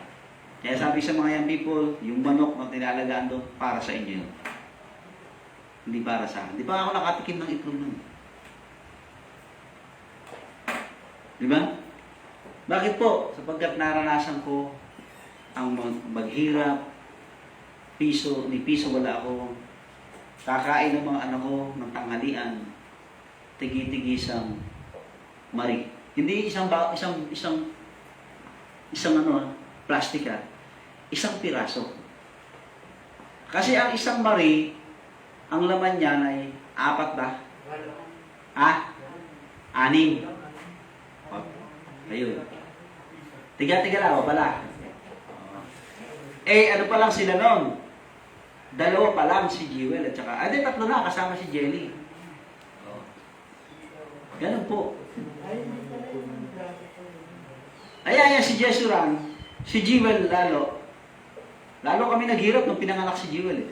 Kaya sabi sa mga young people, yung manok na tinalagaan doon, para sa inyo yun. Hindi para sa akin. Di ba ako nakatikim ng itlog nun? Di ba? Bakit po? Sapagkat naranasan ko ang maghirap, ni piso wala ako, kakain ng mga anak ko ng tanghalian, tigi-tigisang mari. Hindi isang plastic isang piraso. Kasi ang isang mari, ang laman niya ay 4 ba? 6. Ayun. Tiga-tiga lang, pala. Eh, ano pa lang sila noon? 2 pa lang si Jewel at saka, 3 na, kasama si Jelly. Ganun po. Ayan si Jesuran, si Jewel lalo. Lalo kami naghirap nung pinanganak si Jewel eh.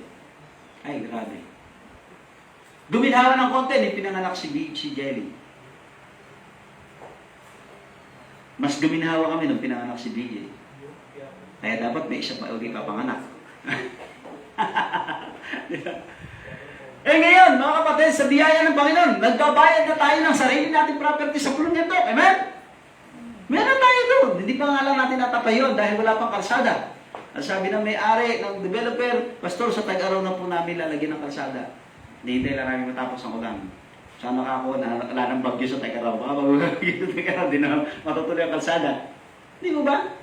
Ay, grabe. Guminhawa ng konti nung pinanganak si Jelly. Mas guminhawa kami nung pinanganak si BJ. Kaya dapat may isa pa ulit papanganak. Eh ngayon, mga kapatid, sa biyaya ng Panginoon, nagbabayad na tayo ng sarili nating property sa pulong ito. Amen? Meron tayo doon. Hindi pa nga lang natin natapay yun dahil wala pang kalsada. Ang sabi ng may-ari, ng developer, Pastor, sa tag-araw na po namin lalagyan ng kalsada. Hindi lang namin matapos ang ulan. Sana ka ako na wala ng bagyo sa tag-araw. Baka magiging sa tag-araw, di na matutuloy ang kalsada. Di mo ba?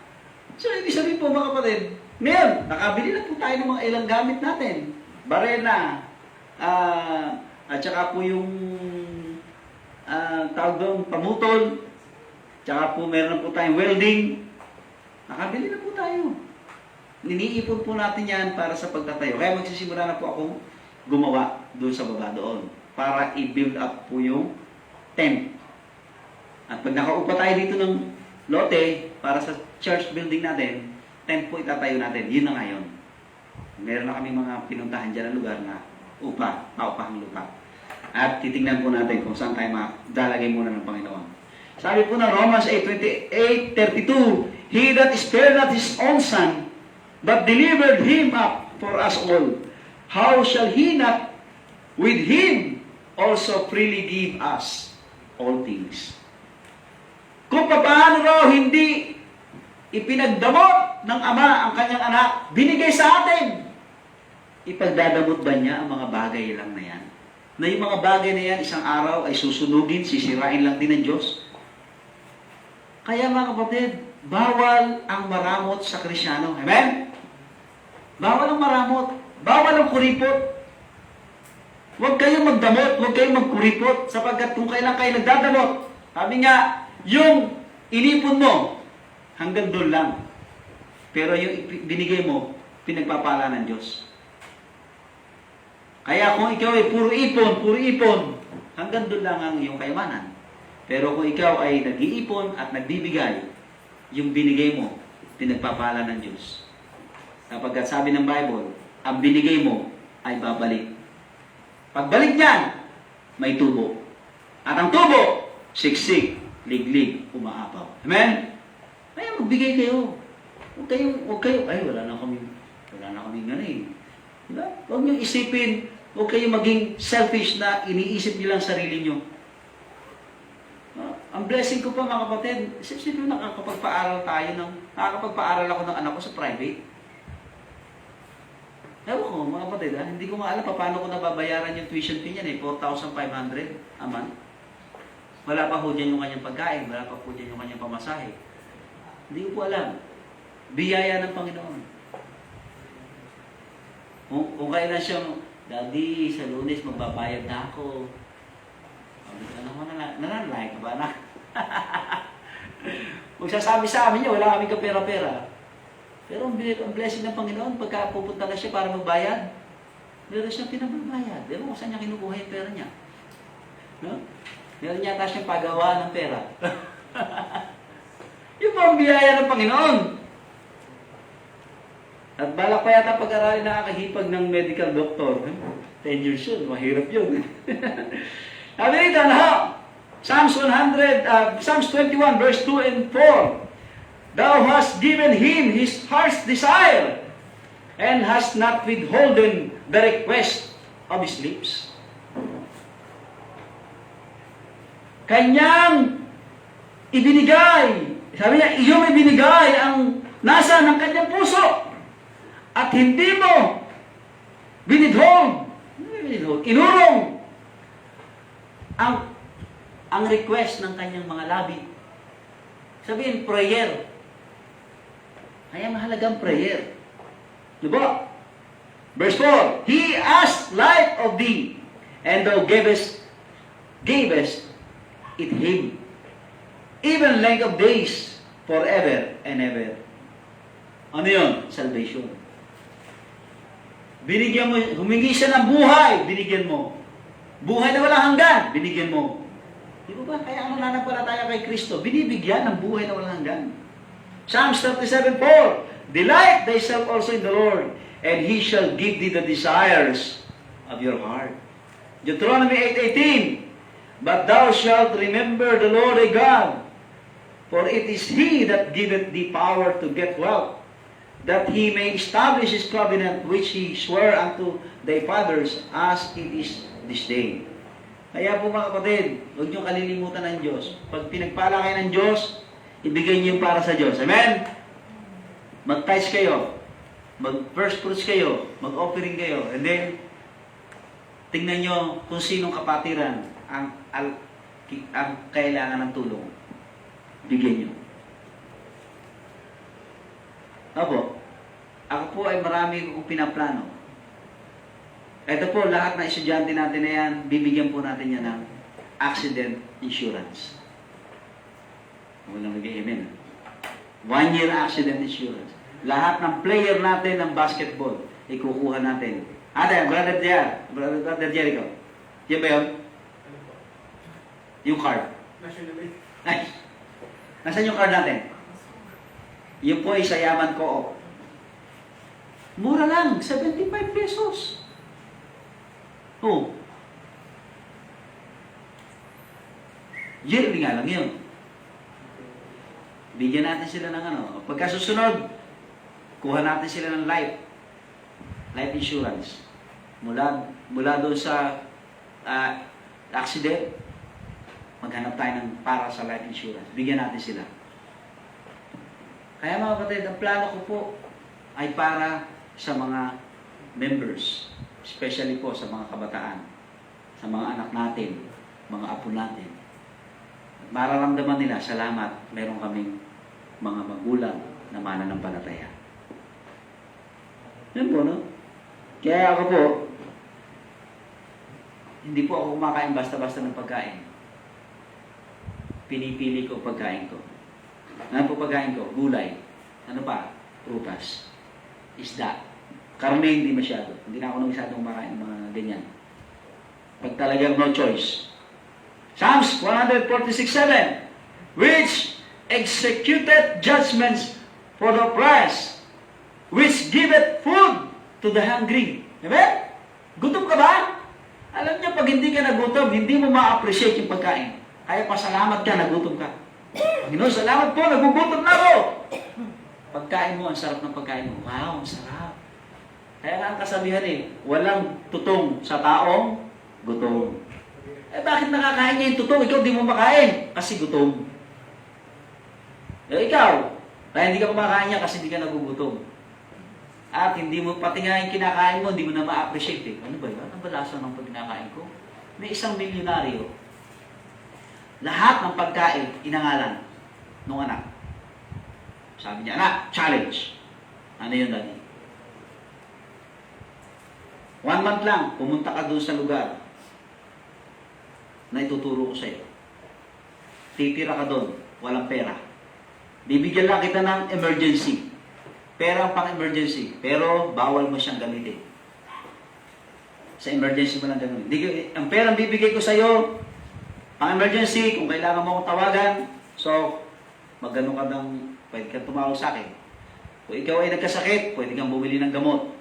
So, ibig sabihin po mga kapatid, ngayon, nakabili na po tayo ng mga ilang gamit natin. Barena, at saka po yung tawag doon, pamutol, tsaka po meron na po tayong welding. Nakabili na po tayo. Niniipon po natin yan para sa pagtatayo. Kaya magsisimula na po akong gumawa doon sa baba doon para i-build up po yung tent. At pag nakaupa tayo dito ng lote para sa church building natin, tent po itatayo natin. Yun na ngayon. Meron na kami mga pinuntahan dyan na lugar na maupahang lupa. At titingnan po natin kung saan tayo madalagay muna ng Panginoon. Sabi po na Romans 8:32, He that spared not His own Son, but delivered Him up for us all, how shall He not with Him also freely give us all things? Kung paano raw hindi ipinagdamot ng Ama ang kanyang anak, binigay sa atin, ipagdadamot ba niya ang mga bagay lang na yan? Na yung mga bagay na yan, isang araw ay susunugin, sisirain lang din ng Diyos. Kaya mga kapatid, bawal ang maramot sa Krisyano. Amen? Bawal ang maramot. Bawal ang kuripot. Huwag kayong magdamot, huwag kayong magkuripot, sapagkat kung kailan kayo nagdadamot, sabi nga, yung inipon mo, hanggang doon lang. Pero yung binigay mo, pinagpapala ng Diyos. Kaya kung ikaw ay puro ipon, hanggang doon lang ang iyong kayamanan. Pero kung ikaw ay nag-iipon at nagbibigay, yung binigay mo, pinagpapala ng Diyos. Sapagkat sabi ng Bible, ang binigay mo ay babalik. Pagbalik niyan, may tubo. At ang tubo, siksik, liglig, umaapaw. Amen? Kaya magbigay kayo. Huwag kayo, ay wala na kami nga eh. Diba? Huwag niyong isipin, Huwag kayong maging selfish na iniisip niyo lang sarili niyo. Ang blessing ko pa mga kapatid, isip nyo nakakapagpaaral ako ng anak ko sa private. Ewan ko mga kapatid, hindi ko nga alam paano ko nababayaran yung tuition fee niyan 4,500 a month. Wala pa ho dyan yung kanyang pagkain, wala pa po dyan yung kanyang pamasahe. Hindi ko po alam. Biyaya ng Panginoon. Kung kailan siyang, Daddy, sa Lunes magbabayad na ako. Alam mo, nananalay ka ba na? Magsasabi sa amin niya, wala kaming kapera-pera. Pero ang blessing ng Panginoon, pagka pupunta na siya para magbayad, meron siyang pinababayad. Pero kung saan niya kinukuha yung pera niya? No? Meron yata siyang pagawa ng pera. Yung mga biyaya ng Panginoon. At balak pa yata pag-aralin na nakakahipag ng medical doctor. 10 years yun, mahirap yun. Sabi rito, Psalms 21 verse 2 and 4. Thou hast given him his heart's desire, and hast not withholden the request of his lips. Kanyang ibinigay, sabi niya, iyong ibinigay ang nasa ng kanyang puso, at hindi mo binidhold, inurong ang request ng kanyang mga labi. Sabihin, prayer. Kaya mahalagang prayer. Diba? Verse 4, He asked life of thee, and thou gavest it him, even length of days, forever and ever. Ano yun? Salvation. Binigyan mo, humingi siya ng buhay, binigyan mo. Buhay na walang hanggan, binigyan mo. Di ba ba? Kaya ang nananampalataya kay Kristo, binibigyan ng buhay na walang hanggan. Psalms 37:4, Delight thyself also in the Lord, and He shall give thee the desires of your heart. Deuteronomy 8:18, But thou shalt remember the Lord thy God, for it is He that giveth thee power to get wealth, that He may establish His covenant which He sware unto thy fathers, as it is this day. Kaya po mga kapatid, huwag niyong kalilimutan ng Diyos. Pag pinagpala kayo ng Diyos, ibigay niyo yung para sa Diyos. Amen? Mag-tithes kayo, mag-first fruits kayo, mag-offering kayo, and then, tingnan niyo kung sinong kapatiran ang kailangan ng tulong. Bigyan niyo. Opo, ako po ay marami kong pinaplano. Ito po, lahat na estudyante natin na yan, bibigyan po natin yan ng accident insurance. Walang nag-amen. 1 year accident insurance. Lahat ng player natin ng basketball, ikukuha natin. Brother Jericho. Yan ba yun? Yung card. Ay, nasaan yung card natin? Yun po ay sa Yaman Co-op. Mura lang, 75 pesos. Oh. Yearly nga lang yun. Bigyan natin sila ng ano. Pagka susunod, kuha natin sila ng life insurance. Mula doon sa accident, maghanap tayo ng para sa life insurance. Bigyan natin sila. Kaya mga kapatid, ang plano ko po ay para sa mga members, especially po sa mga kabataan, sa mga anak natin, mga apo natin. Mararamdaman nila, salamat, meron kaming mga magulang na mananampalataya. Yun po, no? Kaya ako po, hindi po ako kumakain basta-basta ng pagkain. Pinipili ko pagkain ko. Ano po pagkain ko? Gulay. Ano pa? Prutas. Isda. Karne hindi masyado. Hindi na ako masyadong kumakain ng mga ganyan. Pag talagang no choice. Psalms 146:7, which executed judgments for the oppressed, which giveth food to the hungry. Diba? Gutom ka ba? Alam niyo, pag hindi ka nagutom, hindi mo ma-appreciate yung pagkain. Kaya pasalamat ka, nagutom ka. Panginoon, salamat po, nagugutom na ako. Pagkain mo, ang sarap ng pagkain mo. Wow, ang sarap. Kaya nga ang kasabihan walang tutong sa taong gutom. Bakit nakakain niya yung tutong? Ikaw di mo makain kasi gutom. Ikaw, kaya hindi ka kumakain niya kasi hindi ka nagugutom. At hindi mo pati nga yung kinakain mo, hindi mo na ma-appreciate Ano ba yun? Ano ba lasa ng pagkinakain ko? May isang milyonaryo. Lahat ng pagkain, inangalan nung anak. Sabi niya, anak, challenge. Ano yun, Daddy? 1 month lang, pumunta ka doon sa lugar na ituturo ko sa'yo. Titira ka doon, walang pera. Bibigyan lang kita ng emergency. Pera ang pang-emergency, pero bawal mo siyang gamitin. Sa emergency mo lang gamitin. Ang pera ang bibigay ko sa'yo, pang-emergency, kung kailangan mo akong tawagan, so, magano ka ng, pwede kang tumawag sa akin. Kung ikaw ay nagkasakit, pwede kang bumili ng gamot.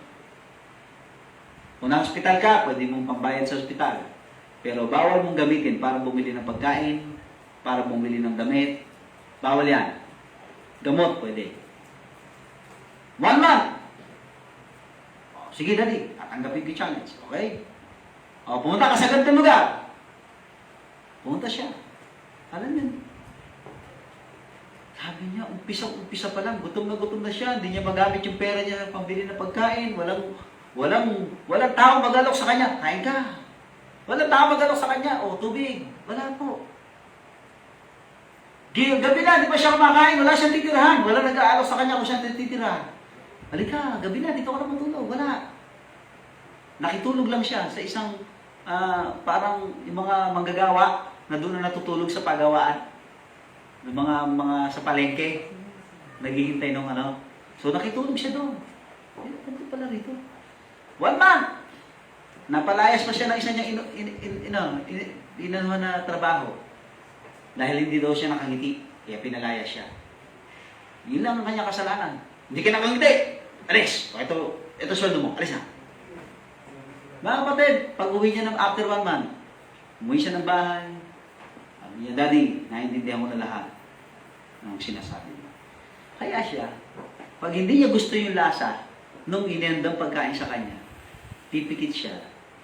Kung na-hospital ka, pwede mong pambayad sa hospital. Pero bawal mong gamitin para bumili ng pagkain, para bumili ng damit. Bawal yan. Gamot, pwede. 1 month. Sige, Daddy. Tatanggapin ko yung challenge. Okay? Pumunta ka sa ganitong lugar. Pumunta siya. Alam niyo, sabi niya, umpisa pa lang, gutom na siya. Hindi niya magamit yung pera niya pambili ng pagkain. Walang tao magalok sa kanya. Kain ka. Walang tao magalok sa kanya. Tubig. Wala po. Gabi na, di ba siya kumakain? Wala siyang titirahan. Wala nag-aalok sa kanya kung siya titirahan. Halika, gabi na, dito ka na matulog. Wala. Nakitulog lang siya sa isang, parang yung mga manggagawa na doon na natutulog sa pagawaan. Yung mga sa palengke, naghihintay ng ano. So nakitulog siya doon. Ano pala rito? 1 month! Napalayas pa siya ng isa niyang inanuhan na trabaho. Dahil hindi daw siya nakangiti, kaya pinalaya siya. Yun lang ang kanyang kasalanan. Hindi ka nakangiti! Alis! Ito sweldo mo. Alis na. Mga kapatid, pag uwi niya after 1 month, umuwi siya ng bahay. Sabi niya, Daddy, naiintindihan mo na lahat ng sinasabi mo. Kaya siya, pag hindi niya gusto yung lasa nung inendang pagkain sa kanya, pipikit siya.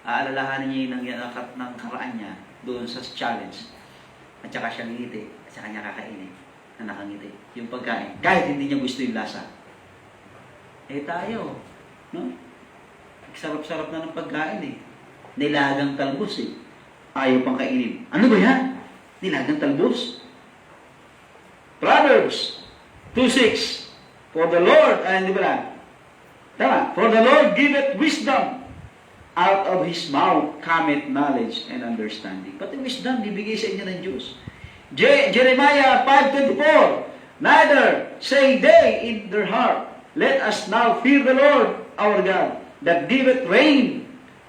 Aalalahanin niya yung ng karaan niya doon sa challenge. At saka siya ngiti, at saka niya kakainin na nakangiti. Yung pagkain, kahit hindi niya gusto yung lasa. Tayo, no? Sarap-sarap na ng pagkain Nilagang talbos Ayaw pang kainin. Ano ba yan? Nilagang talbos. Proverbs 2:6. For the Lord, di ba lang? Tama. For the Lord giveth wisdom. Out of His mouth cometh knowledge and understanding. Pati wisdom, bibigay sa inyo ng Diyos. Jeremiah 5:24. Neither say they in their heart, let us now fear the Lord our God, that giveth rain,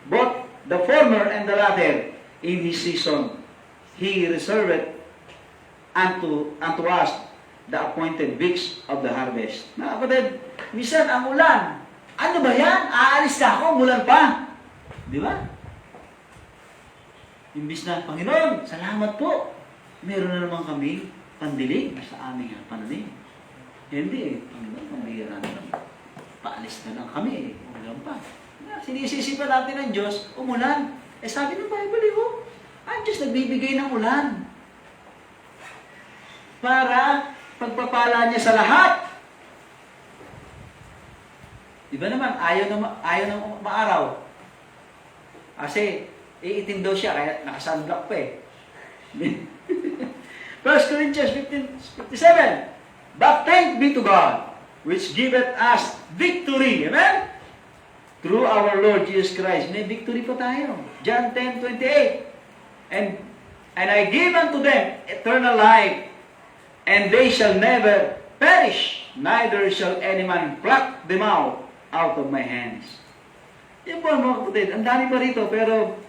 both the former and the latter, in His season. He reserveth unto us the appointed weeks of the harvest. Mga kapatid, minsan ang ulan, ano ba yan? Aalis na ako, umulan pa. Di ba? Imbis na, Panginoon, salamat po. Meron na naman kami pandilig sa aming pananim. Hindi Panginoon, pambihira na naman. Paalis na lang kami umulan pa. Sinisisi pa natin ng Diyos, umulan. Sabi ng Bible, ang Diyos nagbibigay ng ulan. Para pagpapala niya sa lahat. Diba naman, ayaw na maaraw. Kasi, iitim daw siya, kaya nakasunblock pa 1 Corinthians 15:57. But thanks be to God, which giveth us victory. Amen? Through our Lord Jesus Christ. May victory pa tayo. John 10:28. And I give unto them eternal life, and they shall never perish, neither shall any man pluck them out of my hands. Yan po mga kapatid. Ang dami pa rito, pero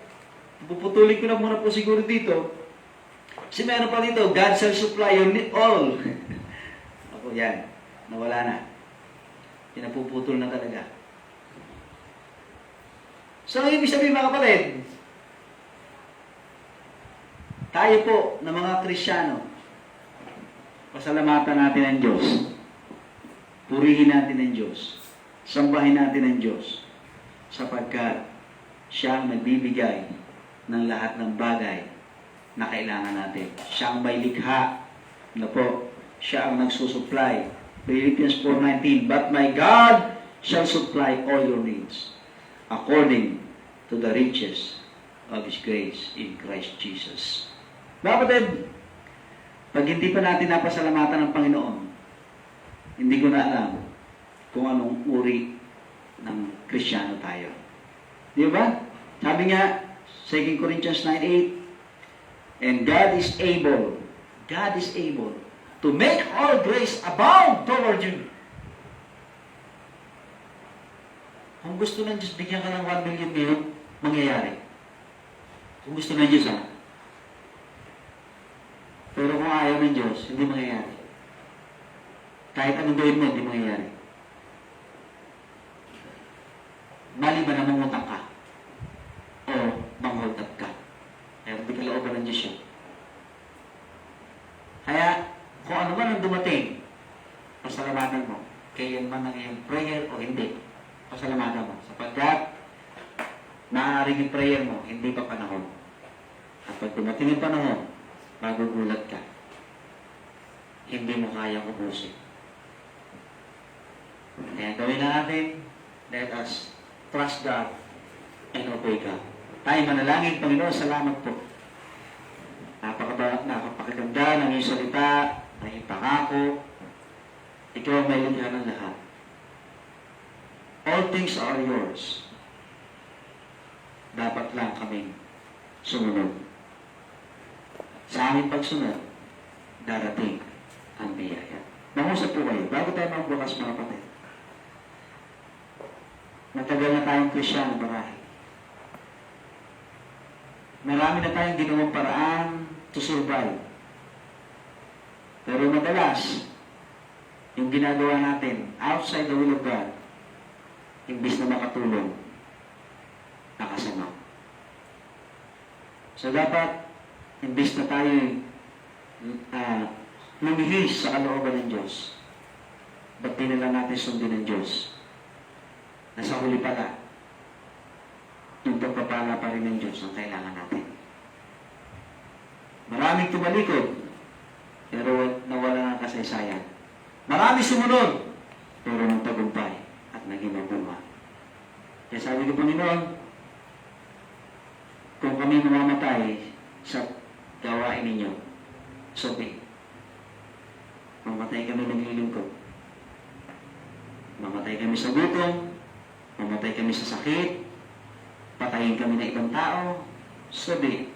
puputulin ko na muna po siguro dito. Kasi meron pa dito, God shall supply your need all. Ako, yan. Nawala na. Pinapuputol na talaga. So, ang ibig sabihin mga kapatid, tayo po na mga Kristyano, pasalamatan natin ang Diyos. Purihin natin ang Diyos. Sambahin natin ang Diyos. sapagkat siya ang nagbibigay ng lahat ng bagay na kailangan natin. Siya ang may likha na po. Siya ang nagsusupply. Philippians 4:19, "But my God shall supply all your needs according to the riches of His grace in Christ Jesus." Mga kapatid, pag hindi pa natin napasalamatan ng Panginoon, hindi ko na alam kung anong uri ng Kristiyano tayo. Di ba? Sabi nga, 2 Corinthians 9:8, "And God is able to make all grace abound toward you." Kung gusto ng Diyos, bigyan ka ng 1 million ngayon, mangyayari. Kung gusto ng Diyos, ha? Pero kung ayaw ng Diyos, hindi mangyayari. Kahit anong gawin mo, hindi mangyayari. Mali ba na mangutang ka? O mang-hold up ka? Kaya hindi ka laoban ng Diyos yun. Kaya, kung ano man ang dumating, pasalamatan mo. Kaya yan man ang iyong prayer o hindi, pasalamatan mo. Sapagkat, maaaring yung prayer mo, hindi pa panahon. At pag dumating yung panahon, magugulat ka. Hindi mo kayang ubusin. Kaya gawin na natin, let us trust God and obey God. Tayo manalangin, Panginoon, salamat po. Napakaganda ng iyong salita, ng iyong pangako. Ikaw ang may likha ng lahat. All things are yours. Dapat lang kaming sumunod. Sa aming pagsunod, darating ang biyaya. Mangusap po kayo, bago tayo magbukas mga kapatid. Matagal na tayong Kristyano, marahil. Marami na tayong ginawang paraan to survive. Pero madalas, yung ginagawa natin outside the will of God, imbis na makatulong, nakasama. So dapat, imbis na tayo lumihis sa kalooban ng Diyos, ba't di na lang natin sundin ng Diyos? Nasa huli pala, yung pagpapala pa rin ng Diyos ang kailangan natin. Maraming tumalikod, pero nawala ng kasaysayan. Marami sumunod, pero nagtagumpay at naging mabunga. Kaya sabi ko, Panginoon, kung kami mamamatay sa gawain ninyo, sabi, mamatay kami naglilingkod. Mamatay kami sa gutom, mamatay kami sa sakit, patayin kami ng ibang tao, sabi,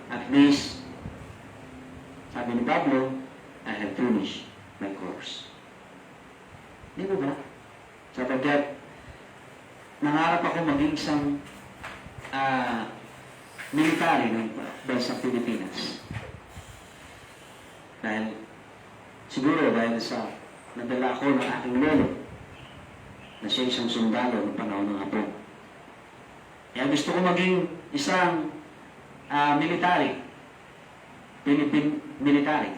at least, sabi ni Pablo, I have finished my course. Di ba ba? Sapagkat, nangarap ako maging isang military ng bansang Pilipinas. Dahil sa nadala ako ng aking lolo na siya isang sundalo ng panahon ng Hapon. Kaya gusto ko maging isang military, Philippine military.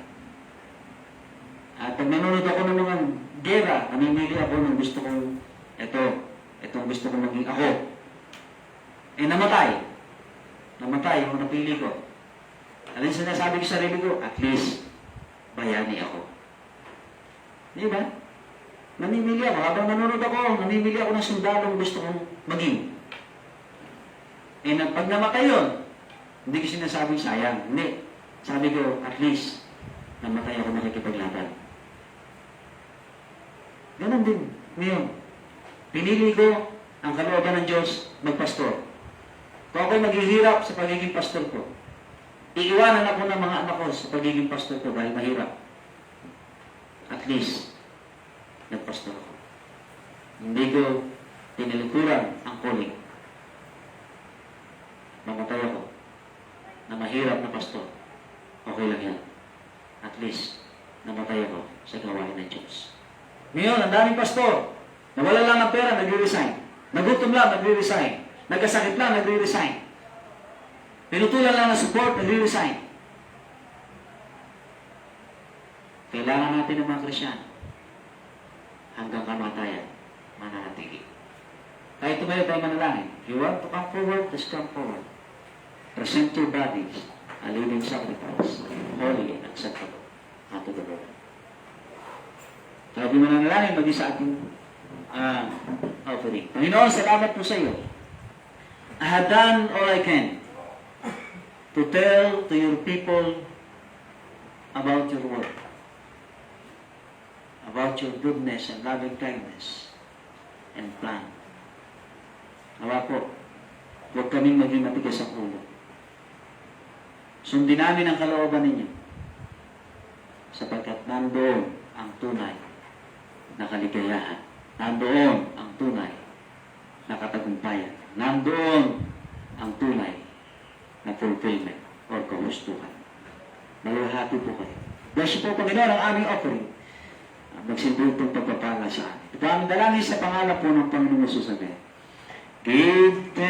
At pag nanonood ako ng mga gera, namimili ako ng gusto kong itong gusto kong maging ako. Namatay. Namatay yung napili ko. Alin sinasabi ko sa sarili ko, at least, bayani ako. Di ba? Namimili ako. Habang nanonood ako, namimili ako ng sundalong gusto kong maging. Pag namatay yun, hindi ko sinasabing sayang. Hindi. Sabi ko, at least, namatay ako nakikipaglaban. Ganon din. Ngayon, pinili ko ang kalooban ng Diyos magpastor. Kung ako'y maghihirap sa pagiging pastor ko, iiwanan ako ng mga anak ko sa pagiging pastor ko dahil mahirap. At least, nagpastor ako. Hindi ko tinalikuran ang calling. Mamatay ako na mahirap na pastor. Okay lang yan. At least, namatay ako sa gawain ng Diyos. Ngayon, ang daming pastor, nawala lang ng pera, nagre-resign. Nagutom lang, nagre-resign. Nagkasakit lang, nagre-resign. Pinutulan lang ng support, nagre-resign. Kailangan natin ng mga Kristyano hanggang kamatayan, mananatili. Kahit tumayo tayo manalangin. If you want to come forward, just come forward. Present your bodies, a living sacrifice, holy and acceptable unto the Lord. Sabi mo nanalangin, maging sa ating offering. Panginoon, salamat po sa iyo. I have done all I can to tell to your people about your word, about your goodness and loving kindness and plan. Nawa po, huwag kaming maging matigas ang ulo. Sundin namin ang kalooban ninyo sapagkat nandoon ang tunay na kaligayahan. Nandoon ang tunay na katagumpayan. Nandoon ang tunay na fulfillment or kahustuhan. Maluhati po kayo. Bless po, Panginoon, ang aming offering. Magsilbi itong pagpapala sa amin. Ito ang dalangin sa pangalan po ng Panginoon Jesus. Give them